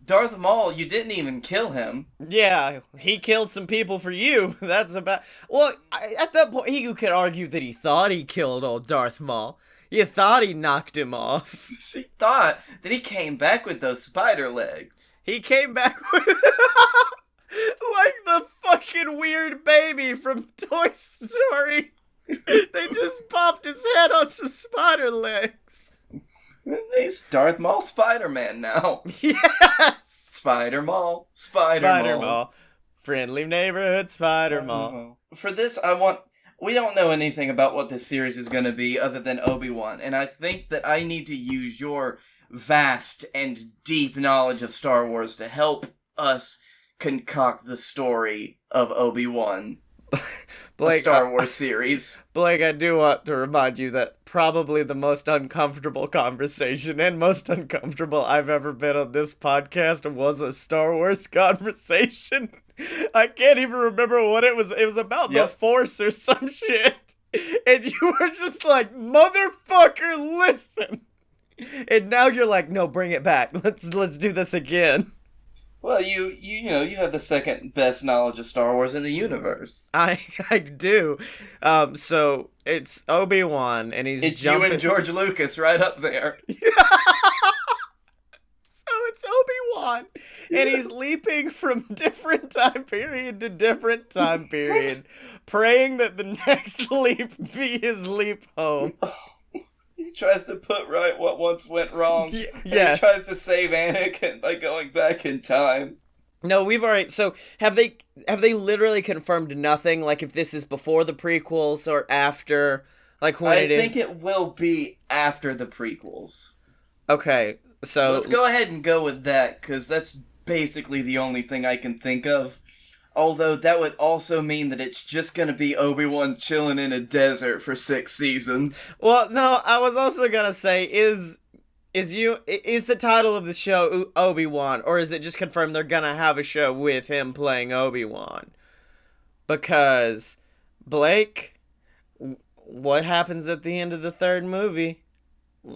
Darth Maul, you didn't even kill him. Yeah, he killed some people for you. That's about... Well, at that point, you could argue that he thought he killed old Darth Maul. You thought he knocked him off. He thought that he came back with those spider legs. He came back with... like the fucking weird baby from Toy Story. They just popped his head on some spider legs. He's Darth Maul Spider-Man now. Yes! Spider Maul. Spider Maul. Friendly neighborhood Spider Maul. For this, we don't know anything about what this series is going to be other than Obi-Wan, and I think that I need to use your vast and deep knowledge of Star Wars to help us concoct the story of Obi-Wan. a Blake, Star Wars series. Blake, I do want to remind you that probably the most uncomfortable conversation and most uncomfortable I've ever been on this podcast was a Star Wars conversation. I can't even remember what it was. It was about the Force or some shit. And you were just like, motherfucker, listen. And now you're like, no, bring it back. Let's do this again. Well, you know, you have the second best knowledge of Star Wars in the universe. I do. So it's Obi-Wan, and it's you and George Lucas right up there. So it's Obi-Wan, and he's leaping from different time period to different time period, praying that the next leap be his leap home. He tries to put right what once went wrong. Yeah. He tries to save Anakin by going back in time. No, we've already. So have they literally confirmed nothing? Like if this is before the prequels or after? Like when it is? I think it will be after the prequels. Okay, so let's go ahead and go with that, because that's basically the only thing I can think of. Although that would also mean that it's just gonna be Obi-Wan chilling in a desert for 6 seasons. Well, no, I was also gonna say, is the title of the show Obi-Wan, or is it just confirmed they're gonna have a show with him playing Obi-Wan? Because, Blake, what happens at the end of the third movie?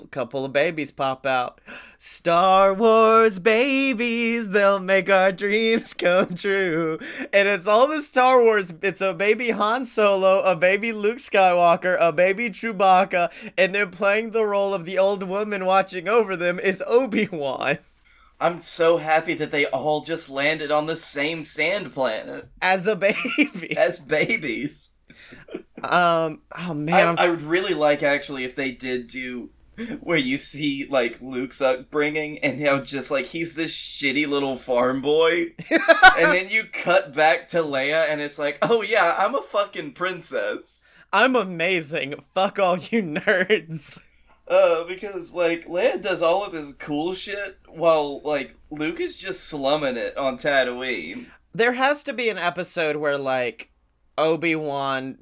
A couple of babies pop out. Star Wars babies, they'll make our dreams come true. And it's all the Star Wars. It's a baby Han Solo, a baby Luke Skywalker, a baby Chewbacca, and then playing the role of the old woman watching over them is Obi-Wan. I'm so happy that they all just landed on the same sand planet. As a baby. As babies. Oh man. I would really like, actually, if they did do where you see, like, Luke's upbringing, and how just, like, he's this shitty little farm boy, and then you cut back to Leia, and it's like, oh yeah, I'm a fucking princess. I'm amazing. Fuck all you nerds. Because, like, Leia does all of this cool shit, while, like, Luke is just slumming it on Tatooine. There has to be an episode where, like, Obi-Wan...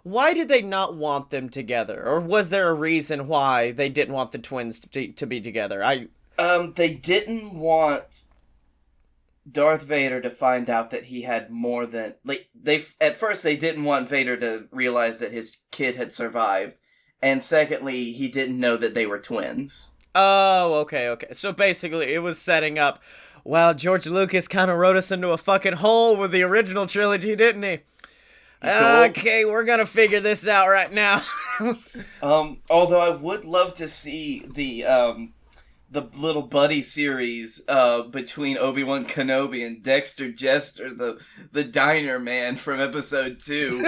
why did they not want them together? Or was there a reason why they didn't want the twins to be together? They didn't want Darth Vader to find out that he had more than... Like, at first, they didn't want Vader to realize that his kid had survived. And secondly, he didn't know that they were twins. Oh, okay. So basically, it was setting up... Well, George Lucas kind of wrote us into a fucking hole with the original trilogy, didn't he? Okay, we're gonna figure this out right now. Although I would love to see the little buddy series between Obi-Wan Kenobi and Dexter Jester, the diner man from episode 2.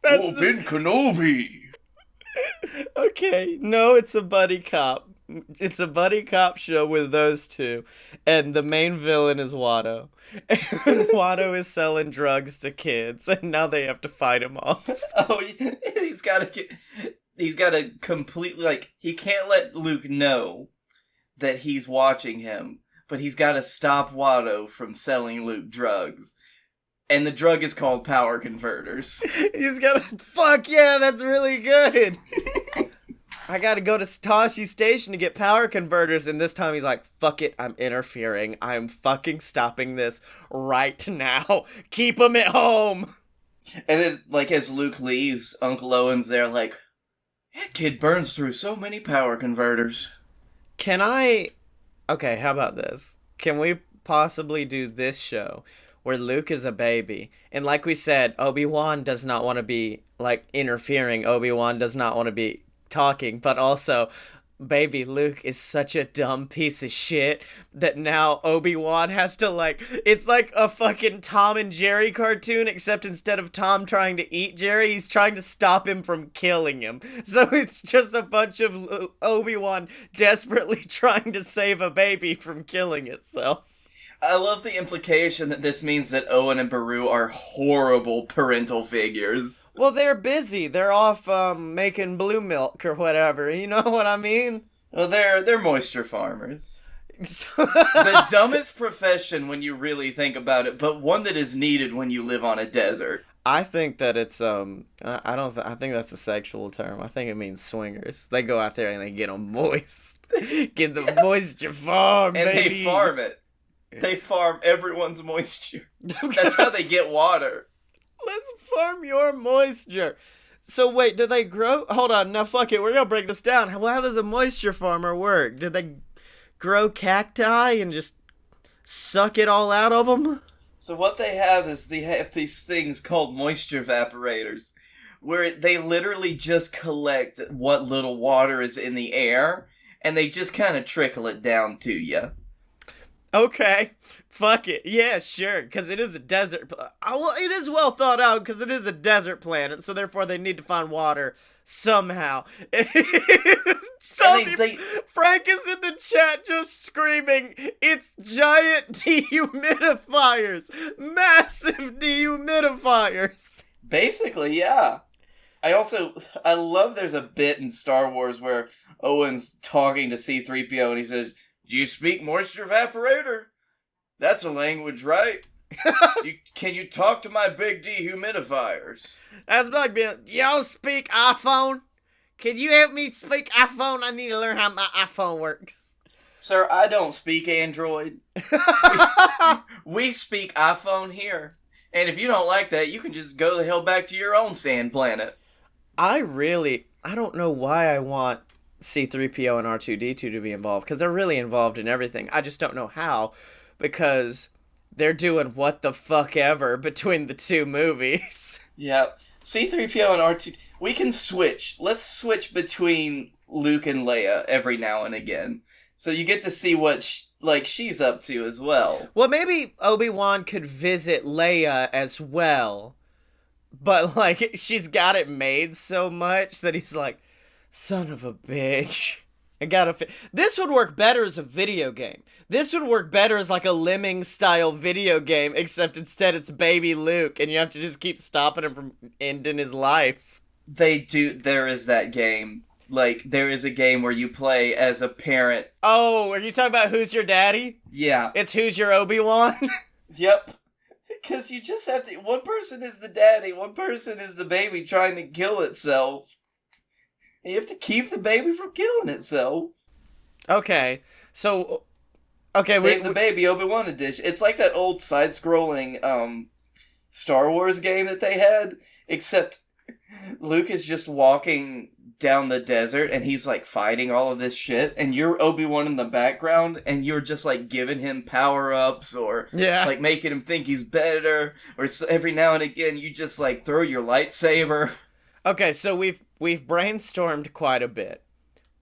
Ben Kenobi! Okay, no, it's a buddy cop. It's a buddy cop show with those two, and the main villain is Watto. And Watto is selling drugs to kids, and now they have to fight him off. Oh, he's gotta completely, like, he can't let Luke know that he's watching him, but he's gotta stop Watto from selling Luke drugs. And the drug is called power converters. He's gotta, fuck yeah, that's really good! I gotta go to Tosche Station to get power converters, and this time he's like, fuck it, I'm interfering. I'm fucking stopping this right now. Keep him at home! And then, like, as Luke leaves, Uncle Owen's there like, that kid burns through so many power converters. Okay, how about this? Can we possibly do this show where Luke is a baby, and like we said, Obi-Wan does not want to be, like, interfering. Obi-Wan does not want to be talking, but also baby Luke is such a dumb piece of shit that now Obi-Wan has to, like, it's like a fucking Tom and Jerry cartoon, except instead of Tom trying to eat Jerry, he's trying to stop him from killing him. So it's just a bunch of Obi-Wan desperately trying to save a baby from killing itself. I love the implication that this means that Owen and Beru are horrible parental figures. Well, they're busy. They're off making blue milk or whatever. You know what I mean? Well, they're moisture farmers. The dumbest profession when you really think about it, but one that is needed when you live on a desert. I think that it's I think that's a sexual term. I think it means swingers. They go out there and they get them moist, get the moisture farm, And baby. they farm it. They farm everyone's moisture. That's how they get water. Let's farm your moisture. So wait, do they grow? Hold on, now fuck it. We're gonna break this down. How does a moisture farmer work? Do they grow cacti and just suck it all out of them? So what they have is they have these things called moisture evaporators, where they literally just collect what little water is in the air, and they just kind of trickle it down to you. Okay, fuck it. Yeah, sure, because it is a desert. Well, it is well thought out because it is a desert planet, so therefore they need to find water somehow. Frank is in the chat just screaming, it's giant dehumidifiers! Massive dehumidifiers! Basically, yeah. I love there's a bit in Star Wars where Owen's talking to C-3PO and he says, "Do you speak moisture evaporator? That's a language, right? Can you talk to my big dehumidifiers?" That's like being, y'all speak iPhone? Can you help me speak iPhone? I need to learn how my iPhone works. Sir, I don't speak Android. We speak iPhone here. And if you don't like that, you can just go the hell back to your own sand planet. I don't know why I want C-3PO and R2-D2 to be involved, because they're really involved in everything. I just don't know how, because they're doing what the fuck ever between the two movies. Yeah. C-3PO and R2... We can switch. Let's switch between Luke and Leia every now and again. So you get to see what she's up to as well. Well, maybe Obi-Wan could visit Leia as well. But, like, she's got it made so much that he's like, son of a bitch. This would work better as a video game. This would work better as like a Lemming-style video game, except instead it's baby Luke, and you have to just keep stopping him from ending his life. There is that game. Like, there is a game where you play as a parent. Oh, are you talking about Who's Your Daddy? Yeah. It's Who's Your Obi-Wan? Yep. Because you just have to... One person is the daddy, one person is the baby trying to kill itself. And you have to keep the baby from killing itself. Okay, so... Save the baby, Obi-Wan edition. It's like that old side-scrolling Star Wars game that they had, except Luke is just walking down the desert and he's like fighting all of this shit, and you're Obi-Wan in the background and you're just like giving him power-ups or like making him think he's better, or every now and again you just like throw your lightsaber. Okay, so we've brainstormed quite a bit.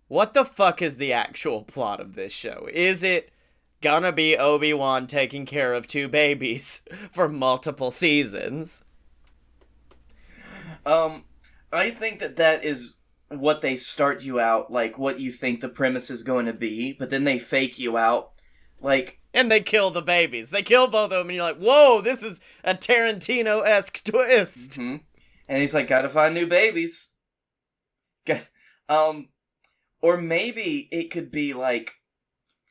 What the fuck is the actual plot of this show? Is it gonna be Obi-Wan taking care of two babies for multiple seasons? I think that is what they start you out, like what you think the premise is going to be, but then they fake you out, like... And they kill the babies. They kill both of them, and you're like, whoa, this is a Tarantino-esque twist. Mm-hmm. And he's like, gotta find new babies. Or maybe it could be like...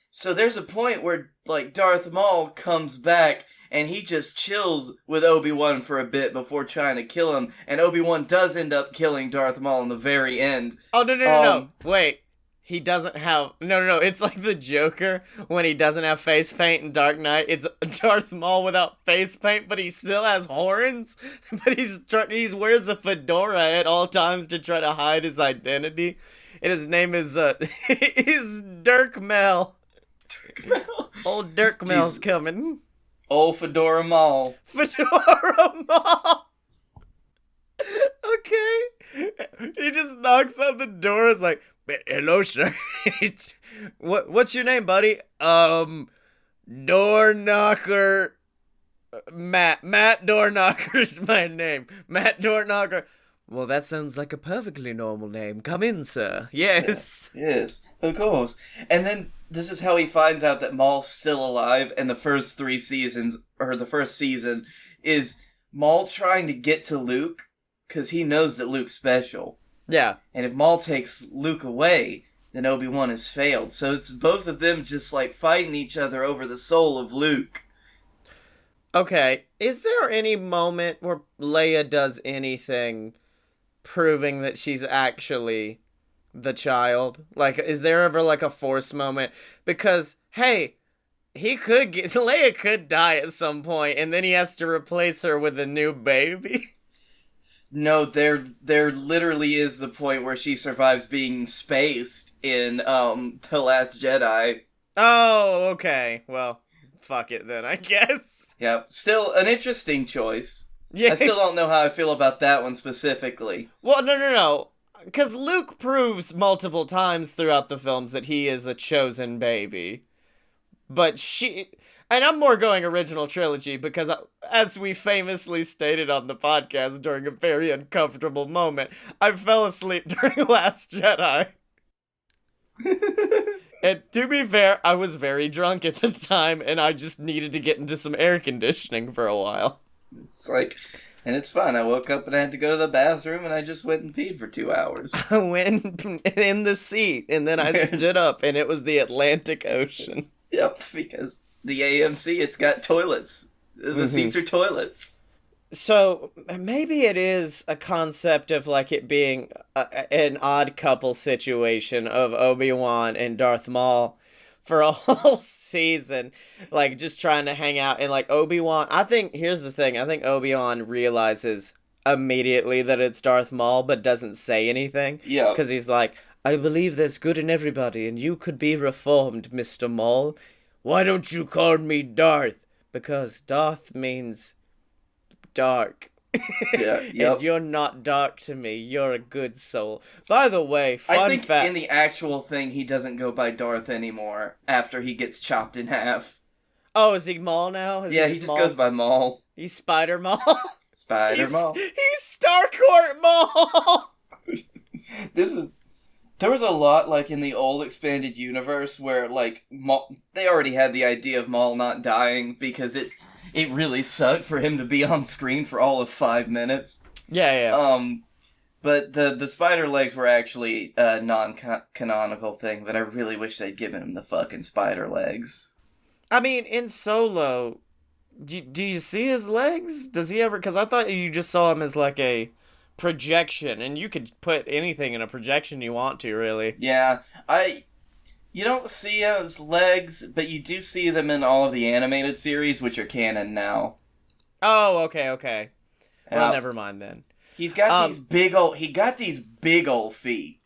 So there's a point where, like, Darth Maul comes back and he just chills with Obi-Wan for a bit before trying to kill him, and Obi-Wan does end up killing Darth Maul in the very end. Oh, no. Wait. He doesn't have... No. It's like the Joker when he doesn't have face paint in Dark Knight. It's Darth Maul without face paint, but he still has horns. But he wears a fedora at all times to try to hide his identity. And his name is is Dirk Mel. Old Dirk Mel's coming. Old Fedora Maul. Fedora Maul. Okay. He just knocks on the door. It's like, hello, sir. What's your name, buddy? Door knocker. Matt Door Knocker is my name. Matt Door Knocker. Well, that sounds like a perfectly normal name. Come in, sir. Yes. Yes, of course. And then this is how he finds out that Maul's still alive, and the first season is Maul trying to get to Luke, because he knows that Luke's special. Yeah. And if Maul takes Luke away, then Obi-Wan has failed. So it's both of them just, like, fighting each other over the soul of Luke. Okay, is there any moment where Leia does anything proving that she's actually the child? Like, is there ever, like, a Force moment? Because, hey, Leia could die at some point, and then he has to replace her with a new baby. No, there literally is the point where she survives being spaced in, The Last Jedi. Oh, okay. Well, fuck it then, I guess. Yep. Still an interesting choice. Yeah. I still don't know how I feel about that one specifically. Well, no. Because Luke proves multiple times throughout the films that he is a chosen baby. But and I'm more going original trilogy because, as we famously stated on the podcast during a very uncomfortable moment, I fell asleep during Last Jedi. And to be fair, I was very drunk at the time, and I just needed to get into some air conditioning for a while. It's like, and it's fun. I woke up and I had to go to the bathroom, and I just went and peed for 2 hours. I went in the seat, and then I stood up, and it was the Atlantic Ocean. Yep, because the AMC, it's got toilets. The seats are toilets. So maybe it is a concept of like it being an odd couple situation of Obi-Wan and Darth Maul for a whole season, like just trying to hang out. And like Obi-Wan, here's the thing, I think Obi-Wan realizes immediately that it's Darth Maul but doesn't say anything. Yeah. Because he's like, I believe there's good in everybody, and you could be reformed, Mr. Maul. Why don't you call me Darth? Because Darth means dark. Yeah, yep. And you're not dark to me. You're a good soul. By the way, I think in the actual thing, he doesn't go by Darth anymore after he gets chopped in half. Oh, is he Maul now? Yeah, he just goes by Maul. He's Spider Maul. Maul. He's Starcourt Maul. There was a lot, like, in the old expanded universe where, like, they already had the idea of Maul not dying because it really sucked for him to be on screen for all of 5 minutes. Yeah. But the spider legs were actually a non-canonical thing, but I really wish they'd given him the fucking spider legs. I mean, in Solo, do you see his legs? Does he ever? Because I thought you just saw him as, like, a projection, and you could put anything in a projection you want to, really. Yeah, you don't see his legs, but you do see them in all of the animated series, which are canon now. Oh, okay. Well, never mind then. He got these big old feet.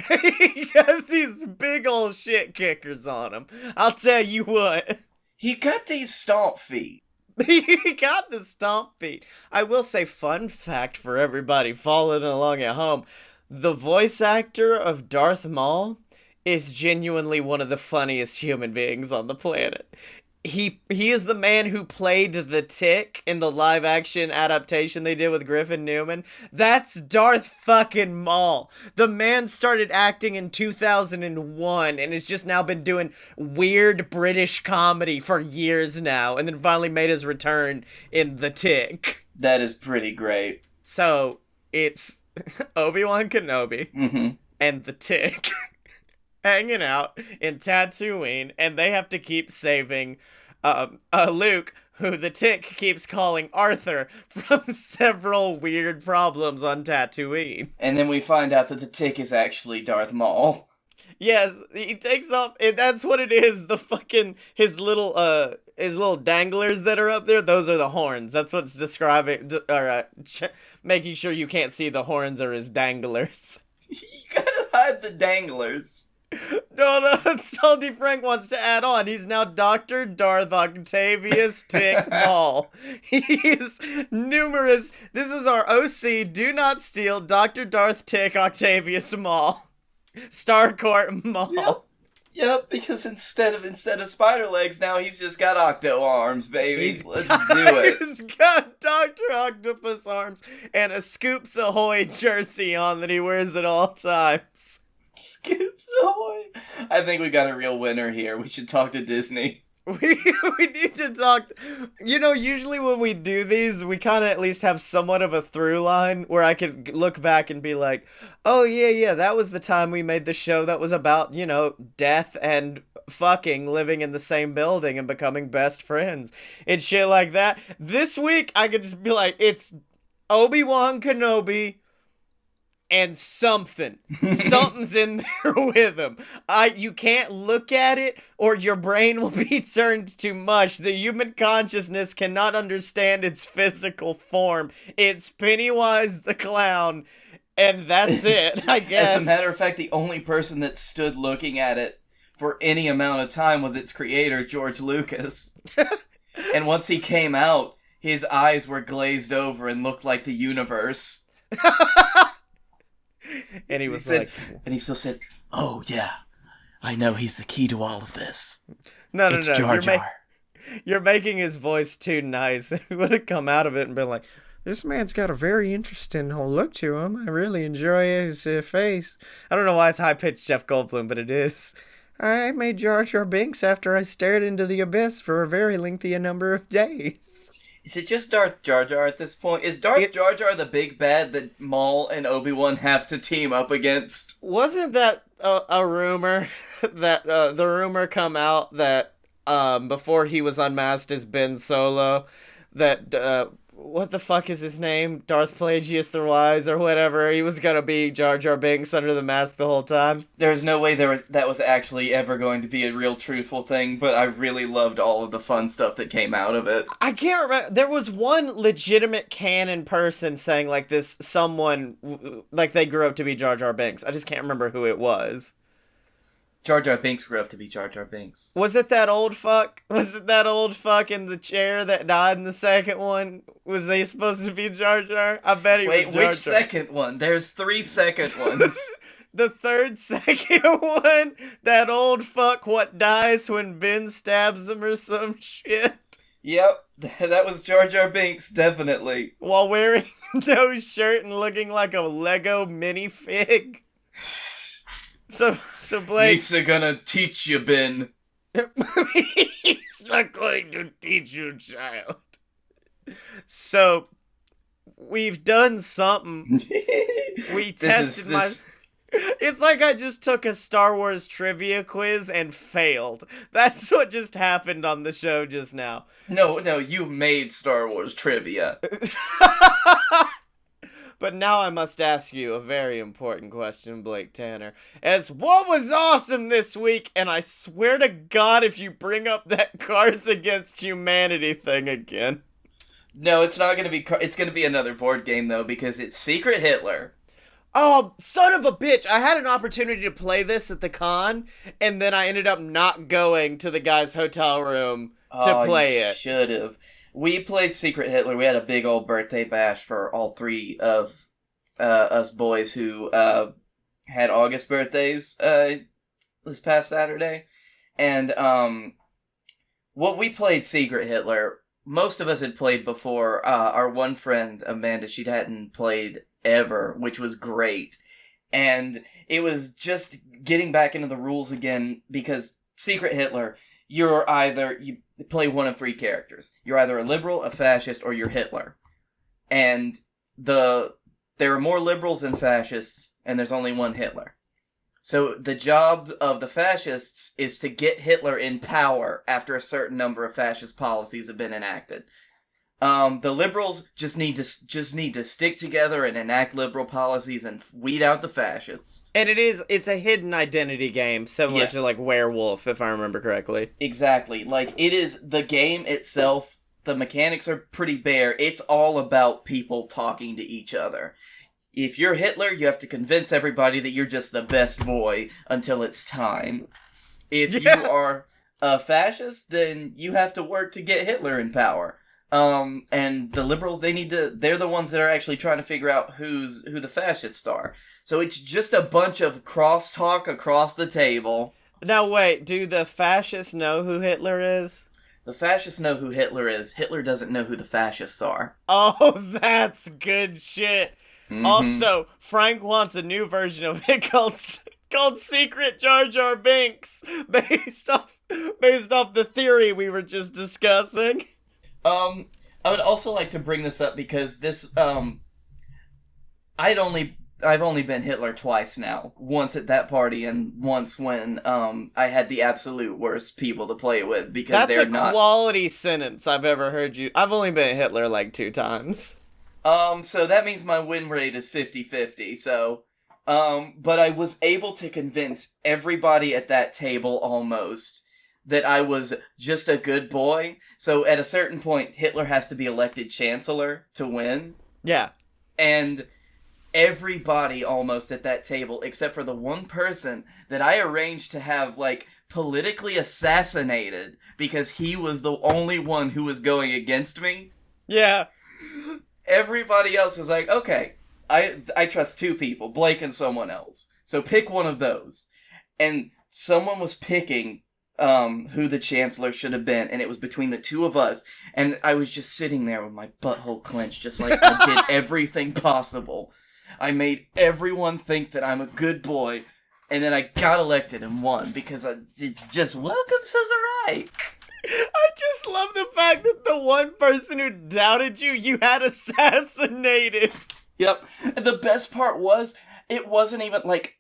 He got these big old shit kickers on him. I'll tell you what. He got these stomp feet. He got the stomp feet. I will say, fun fact for everybody following along at home, the voice actor of Darth Maul is genuinely one of the funniest human beings on the planet. He is the man who played the Tick in the live action adaptation they did with Griffin Newman. That's Darth fucking Maul. The man started acting in 2001 and has just now been doing weird British comedy for years now, and then finally made his return in the Tick. That is pretty great. So it's Obi-Wan Kenobi and the Tick hanging out in Tatooine, and they have to keep saving Luke, who the Tick keeps calling Arthur, from several weird problems on Tatooine. And then we find out that the Tick is actually Darth Maul. Yes, he takes off, and that's what it is. The fucking his little danglers that are up there. Those are the horns. That's what's describing, or making sure you can't see the horns are his danglers. You gotta hide the danglers. No, Salty Frank wants to add on. He's now Dr. Darth Octavius Tick Maul. He's numerous. This is our OC, do not steal, Dr. Darth Tick Octavius Maul. Starcourt Maul. Yep, because instead of spider legs, now he's just got octo arms, baby. Let's do it. He's got Dr. Octopus arms and a Scoops Ahoy jersey on that he wears at all times. Scoops Ahoy. I think we got a real winner here. We should talk to Disney. We need to talk. Usually when we do these, we kind of at least have somewhat of a through line where I could look back and be like, oh, yeah, that was the time we made the show that was about, death and fucking living in the same building and becoming best friends and shit like that. This week, I could just be like, it's Obi-Wan Kenobi and something's in there with him. You can't look at it or your brain will be turned to mush. The human consciousness cannot understand its physical form. It's Pennywise the clown, and that's it, I guess. As a matter of fact, the only person that stood looking at it for any amount of time was its creator, George Lucas. And once he came out, his eyes were glazed over and looked like the universe. And he was and he still said, "Oh yeah, I know he's the key to all of this. No, it's Jar Jar." You're making his voice too nice. He would have come out of it and been like, "This man's got a very interesting whole look to him. I really enjoy his face." I don't know why it's high pitched Jeff Goldblum, but it is. I made Jar Jar Binks after I stared into the abyss for a very lengthy number of days. Is it just Darth Jar Jar at this point? Is Darth Jar Jar the big bad that Maul and Obi-Wan have to team up against? Wasn't that a rumor that the rumor come out that before he was unmasked as Ben Solo, that what the fuck is his name? Darth Plagueis the Wise or whatever. He was gonna be Jar Jar Binks under the mask the whole time. There's no way that was actually ever going to be a real truthful thing, but I really loved all of the fun stuff that came out of it. I can't remember. There was one legitimate canon person saying like this, someone, like they grew up to be Jar Jar Binks. I just can't remember who it was. Jar Jar Binks grew up to be Jar Jar Binks. Was it that old fuck? Was it that old fuck in the chair that died in the second one? Was they supposed to be Jar Jar? I bet he was Jar Jar. Wait, which second one? There's 3 second ones. The third second one? That old fuck what dies when Ben stabs him or some shit? Yep, that was Jar Jar Binks, definitely. While wearing no shirt and looking like a Lego minifig. So Blake... He's gonna teach you, Ben. He's not going to teach you, child. So, we've done something. We tested It's like I just took a Star Wars trivia quiz and failed. That's what just happened on the show just now. No, you made Star Wars trivia. But now I must ask you a very important question, Blake Tanner. As what was awesome this week, and I swear to God if you bring up that Cards Against Humanity thing again. No, it's not gonna be, it's gonna be another board game though, because it's Secret Hitler. Oh, son of a bitch. I had an opportunity to play this at the con, and then I ended up not going to the guy's hotel room to play it. Should've. We played Secret Hitler. We had a big old birthday bash for all 3 of us boys who had August birthdays this past Saturday. And what we played Secret Hitler, most of us had played before. Our one friend, Amanda, she hadn't played ever, which was great. And it was just getting back into the rules again, because Secret Hitler, you play one of 3 characters. You're either a liberal, a fascist, or you're Hitler. And there are more liberals than fascists, and there's only one Hitler. So the job of the fascists is to get Hitler in power after a certain number of fascist policies have been enacted. The liberals just need to stick together and enact liberal policies and weed out the fascists. And it's a hidden identity game, similar to like Werewolf, if I remember correctly. Exactly. Like, it is, the game itself, the mechanics are pretty bare. It's all about people talking to each other. If you're Hitler, you have to convince everybody that you're just the best boy until it's time. If you are a fascist, then you have to work to get Hitler in power. And the liberals, they're the ones that are actually trying to figure out who the fascists are. So it's just a bunch of crosstalk across the table. Now wait, do the fascists know who Hitler is? The fascists know who Hitler is. Hitler doesn't know who the fascists are. Oh, that's good shit. Mm-hmm. Also, Frank wants a new version of it called called Secret Jar Jar Binks, based off the theory we were just discussing. I would also like to bring this up because this I've only been Hitler twice now. Once at that party and once when I had the absolute worst people to play with because That's they're a not. quality sentence I've ever heard you. I've only been Hitler like 2 times. So that means my win rate is 50-50. So, but I was able to convince everybody at that table almost that I was just a good boy. So at a certain point, Hitler has to be elected chancellor to win. Yeah. And everybody almost at that table, except for the one person that I arranged to have, like, politically assassinated because he was the only one who was going against me. Yeah. Everybody else is like, okay, I trust 2 people, Blake and someone else. So pick one of those. And someone was picking who the chancellor should have been, and it was between the 2 of us. And I was just sitting there with my butthole clenched, just like I did everything possible. I made everyone think that I'm a good boy, and then I got elected and won because it's just welcome, Caesar. I just love the fact that the one person who doubted you had assassinated. Yep. The best part was, it wasn't even like,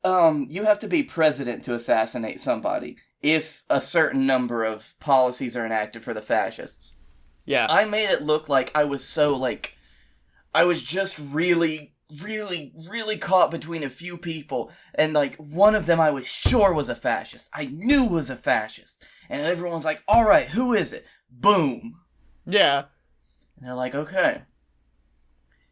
you have to be president to assassinate somebody if a certain number of policies are enacted for the fascists. Yeah. I made it look like I was so, like, I was just really, really, really caught between a few people, and, like, one of them I was sure was a fascist. I knew was a fascist. And everyone's like, alright, who is it? Boom. Yeah. And they're like, okay.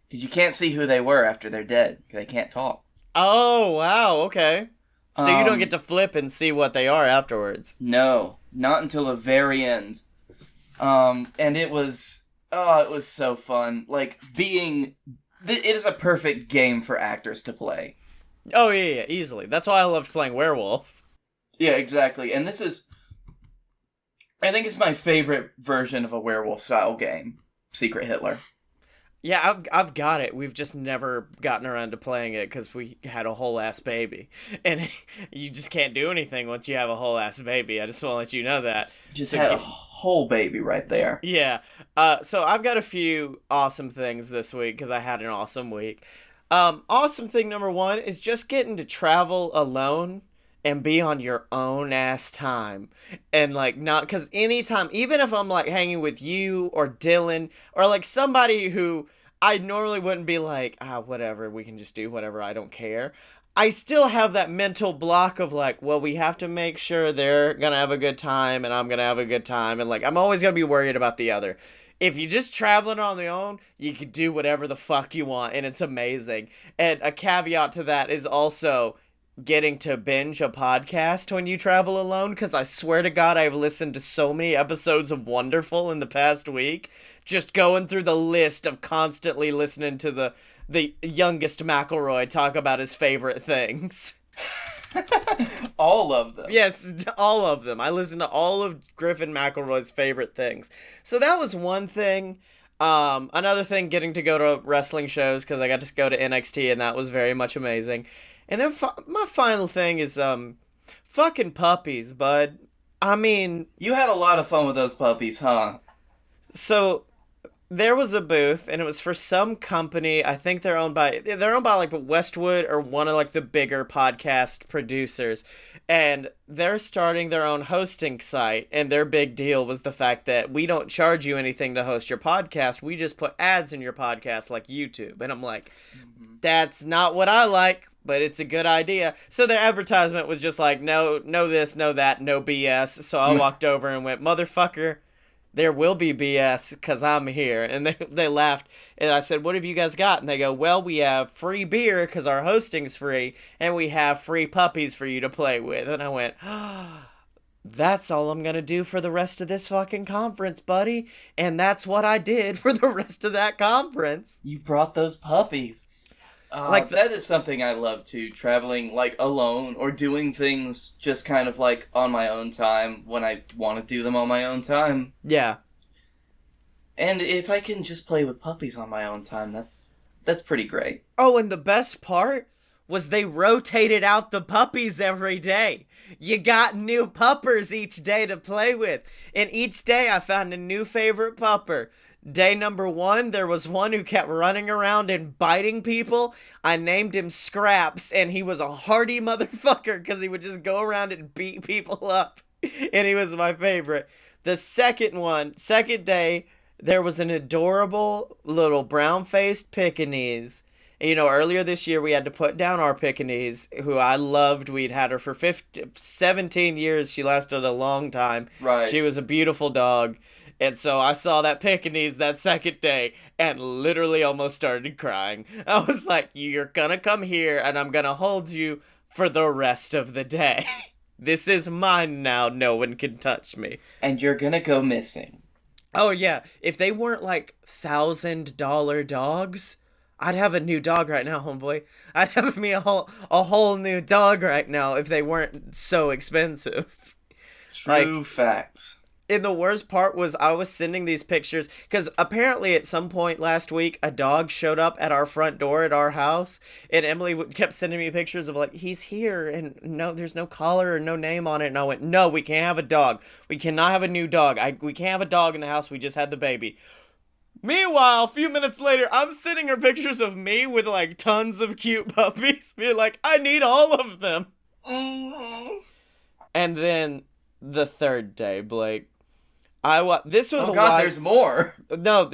Because you can't see who they were after they're dead. They can't talk. Oh, wow, okay. So you don't get to flip and see what they are afterwards. No, not until the very end. And it was so fun. Like, it is a perfect game for actors to play. Oh, yeah, easily. That's why I loved playing Werewolf. Yeah, exactly. And this is, I think it's my favorite version of a werewolf-style game, Secret Hitler. Yeah, I've got it. We've just never gotten around to playing it because we had a whole-ass baby. And you just can't do anything once you have a whole-ass baby. I just want to let you know that. Just had a whole baby right there. Yeah. So I've got a few awesome things this week because I had an awesome week. Awesome thing number 1 is just getting to travel alone and be on your own ass time. And, like, not, because anytime, even if I'm, like, hanging with you or Dylan or, like, somebody who I normally wouldn't be like, whatever, we can just do whatever, I don't care. I still have that mental block of, like, well, we have to make sure they're gonna have a good time and I'm gonna have a good time. And, like, I'm always gonna be worried about the other. If you're just traveling on your own, you can do whatever the fuck you want, and it's amazing. And a caveat to that is also getting to binge a podcast when you travel alone, because I swear to God, I've listened to so many episodes of Wonderful in the past week, just going through the list of constantly listening to the youngest McElroy talk about his favorite things. All of them. Yes, all of them. I listened to all of Griffin McElroy's favorite things. So that was one thing. Another thing, getting to go to wrestling shows, because I got to go to NXT, and that was very much amazing. And then my final thing is, fucking puppies, bud. I mean... You had a lot of fun with those puppies, huh? So, there was a booth, and it was for some company. I think they're owned by like Westwood or one of, like, the bigger podcast producers. And they're starting their own hosting site, and their big deal was the fact that we don't charge you anything to host your podcast. We just put ads in your podcast like YouTube. And I'm like, that's not what I like, but it's a good idea. So their advertisement was just like, no this, no that, no BS. So I walked over and went, motherfucker, there will be BS because I'm here. And they laughed. And I said, what have you guys got? And they go, well, we have free beer because our hosting's free. And we have free puppies for you to play with. And I went, that's all I'm going to do for the rest of this fucking conference, buddy. And that's what I did for the rest of that conference. You brought those puppies. Like that is something I love too, traveling, like, alone or doing things just kind of, like, on my own time when I want to do them on my own time. Yeah. And if I can just play with puppies on my own time, that's pretty great. Oh, and the best part was they rotated out the puppies every day. You got new puppers each day to play with. And each day I found a new favorite pupper. Day number 1, there was one who kept running around and biting people. I named him Scraps, and he was a hardy motherfucker because he would just go around and beat people up. And he was my favorite. The second day, there was an adorable little brown-faced Pekingese. You know, earlier this year we had to put down our Pekingese, who I loved. We'd had her for 17 years. She lasted a long time. Right. She was a beautiful dog. And so I saw that Pekingese that second day and literally almost started crying. I was like, you're gonna come here and I'm gonna hold you for the rest of the day. This is mine now. No one can touch me. And you're gonna go missing. Oh, yeah. If they weren't like $1,000 dogs, I'd have a new dog right now, homeboy. I'd have me a whole new dog right now if they weren't so expensive. True facts. And the worst part was I was sending these pictures because apparently at some point last week a dog showed up at our front door at our house, and Emily kept sending me pictures of like, he's here and no, there's no collar or no name on it. And I went, no, we can't have a dog. We cannot have a new dog. We can't have a dog in the house. We just had the baby. Meanwhile, a few minutes later, I'm sending her pictures of me with like tons of cute puppies, being like, I need all of them. And then the third day, Blake, this was there's more. No,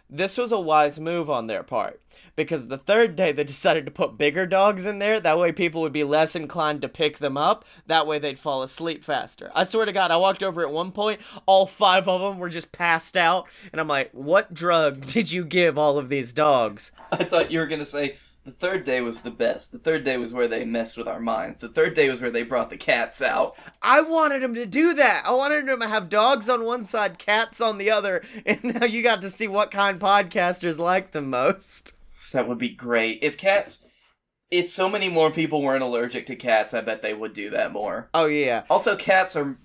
this was a wise move on their part, because the third day they decided to put bigger dogs in there. That way people would be less inclined to pick them up. That way they'd fall asleep faster. I swear to God, I walked over at one point, all 5 of them were just passed out, and I'm like, what drug did you give all of these dogs? I thought you were gonna say the third day was the best. The third day was where they messed with our minds. The third day was where they brought the cats out. I wanted them to do that. I wanted them to have dogs on one side, cats on the other, and now you got to see what kind podcasters like them most. That would be great. If so many more people weren't allergic to cats, I bet they would do that more. Oh, yeah. Also, cats are,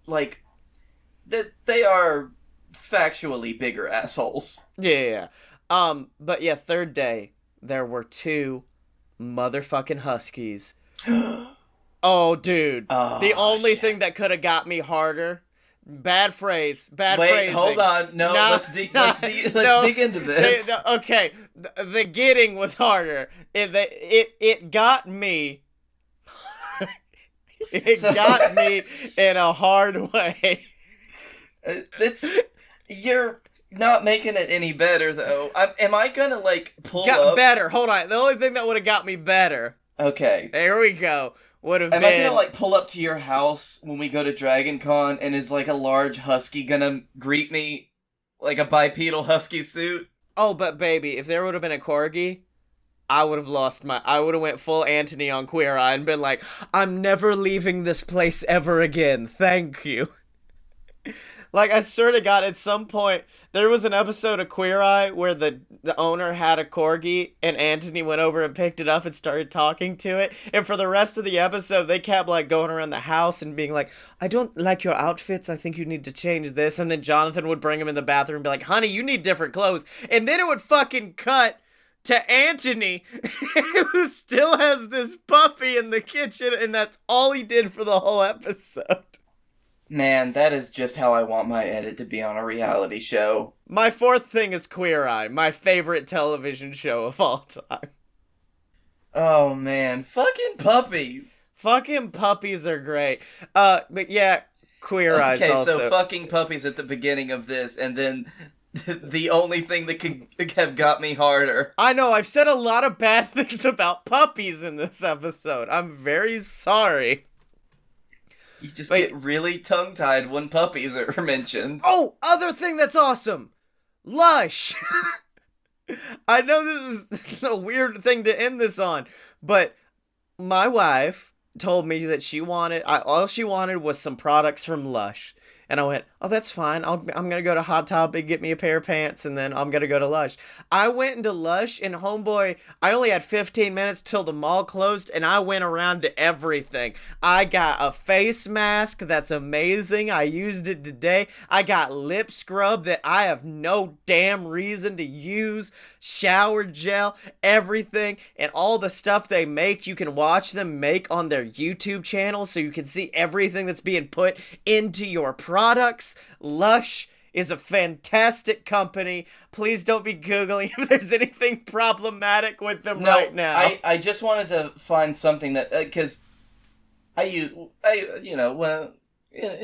like, they are factually bigger assholes. Yeah. But yeah, third day, there were 2 motherfucking huskies. Oh, dude. Oh, the only shit. thing that could have got me harder. Bad phrasing. Wait, hold on. No, let's dig into this. Okay, the getting was harder. It got me. Got me in a hard way. You're not making it any better though. Am I gonna like pull got up? Better. Hold on. The only thing that would have got me better. Okay. There we go. Would have Am been. I gonna like pull up to your house when we go to Dragon Con, and is like a large husky gonna greet me like a bipedal husky suit? Oh, but baby, if there would have been a corgi, I would have went full Anthony on Queer Eye and been like, I'm never leaving this place ever again. Thank you. Like, I swear to God, at some point, there was an episode of Queer Eye where the owner had a corgi, and Anthony went over and picked it up and started talking to it. And for the rest of the episode, they kept, like, going around the house and being like, I don't like your outfits. I think you need to change this. And then Jonathan would bring him in the bathroom and be like, honey, you need different clothes. And then it would fucking cut to Anthony, who still has this puppy in the kitchen, and that's all he did for the whole episode. Man, that is just how I want my edit to be on a reality show. My fourth thing is Queer Eye, my favorite television show of all time. Oh man, fucking puppies. Fucking puppies are great. But yeah, Queer Eye's also. Okay, so fucking puppies at the beginning of this, and then the only thing that could have got me harder. I know, I've said a lot of bad things about puppies in this episode. I'm very sorry. You just get really tongue-tied when puppies are mentioned. Oh, other thing that's awesome. Lush. I know this is a weird thing to end this on, but my wife told me that all she wanted was some products from Lush. And I went, oh, that's fine. I'm going to go to Hot Topic, get me a pair of pants, and then I'm going to go to Lush. I went into Lush, and homeboy, I only had 15 minutes till the mall closed, and I went around to everything. I got a face mask that's amazing. I used it today. I got lip scrub that I have no damn reason to use. Shower gel, everything, and all the stuff they make, you can watch them make on their YouTube channel so you can see everything that's being put into your products. Lush is a fantastic company. Please don't be Googling if there's anything problematic with them right now. I just wanted to find something that, because in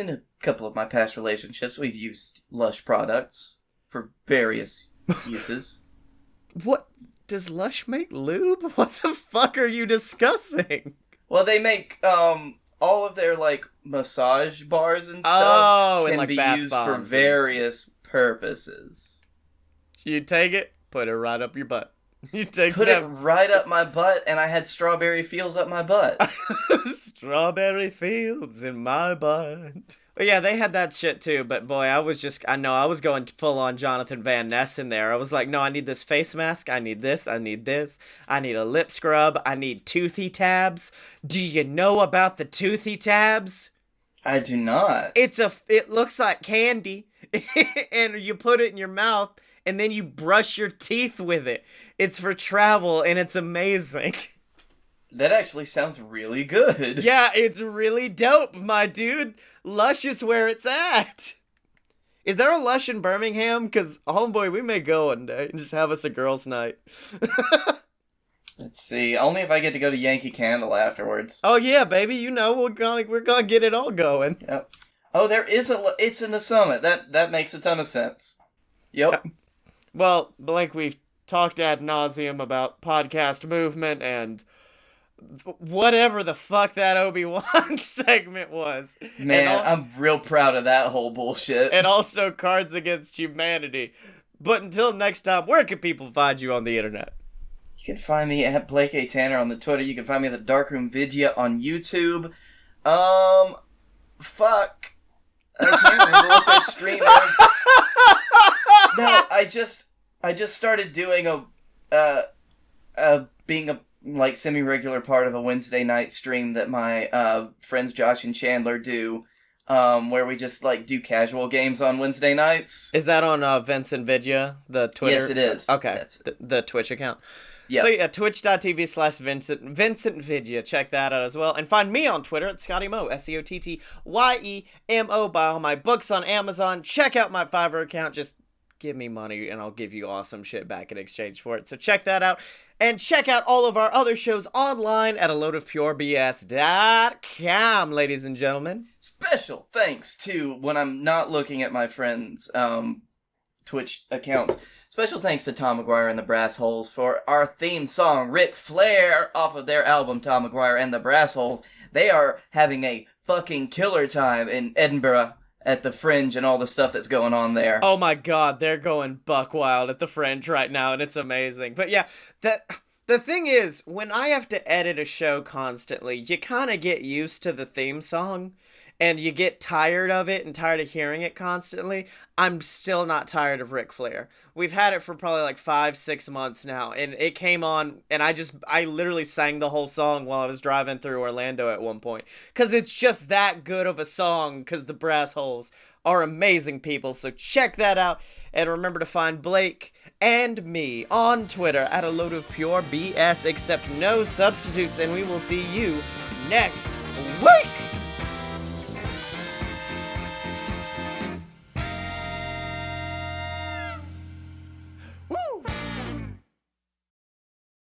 a couple of my past relationships, we've used Lush products for various uses. What? Does Lush make lube? What the fuck are you discussing? Well, they make, all of their, like, massage bars and stuff can be used for various purposes. You take it, put it right up your butt. You take Put it right up my butt, and I had strawberry fields up my butt. Strawberry fields in my butt. But yeah, they had that shit too, but boy, I was going full on Jonathan Van Ness in there. I was like, no, I need this face mask, I need this, I need this, I need a lip scrub, I need toothy tabs. Do you know about the toothy tabs? I do not. It looks like candy, and you put it in your mouth, and then you brush your teeth with it. It's for travel, and it's amazing. That actually sounds really good. Yeah, it's really dope, my dude. Lush is where it's at. Is there a Lush in Birmingham? Because, homeboy, we may go one day and just have us a girls' night. Let's see. Only if I get to go to Yankee Candle afterwards. Oh, yeah, baby. You know, we're gonna get it all going. Yep. Oh, there is it's in the Summit. That makes a ton of sense. Yep. Well, Blake, we've talked ad nauseum about podcast movement and whatever the fuck that Obi-Wan segment was. Man, I'm real proud of that whole bullshit. And also Cards Against Humanity. But until next time, where can people find you on the internet? You can find me at Blake A. Tanner on the Twitter. You can find me at the Darkroom Vidya on YouTube. Fuck. I can't remember what their stream is. No, I just started doing being a like semi-regular part of a Wednesday night stream that my friends Josh and Chandler do, where we just like do casual games on Wednesday nights. Is that on Vincent Vidya, the Twitter? Yes, it is. Okay, the Twitch account. Yeah. So yeah, twitch.tv/Vincent Vidya. Check that out as well. And find me on Twitter at ScottyMo, SCOTTYEMO. Buy all my books on Amazon. Check out my Fiverr account. Just give me money and I'll give you awesome shit back in exchange for it. So check that out. And check out all of our other shows online at aloadofpurebs.com, ladies and gentlemen. Special thanks to, when I'm not looking at my friends' Twitch accounts, special thanks to Tom McGuire and the Brass Holes for our theme song, Ric Flair, off of their album, Tom McGuire and the Brass Holes. They are having a fucking killer time in Edinburgh at the Fringe and all the stuff that's going on there. Oh my god, they're going buck wild at the Fringe right now, and it's amazing. But yeah, the thing is, when I have to edit a show constantly, you kind of get used to the theme song, and you get tired of it and tired of hearing it constantly. I'm still not tired of Ric Flair. We've had it for probably like 5-6 months now, and it came on, and I literally sang the whole song while I was driving through Orlando at one point. Because it's just that good of a song, because the Brass Holes are amazing people, so check that out. And remember to find Blake and me on Twitter at @AloadofPureBS, except no substitutes, and we will see you next week!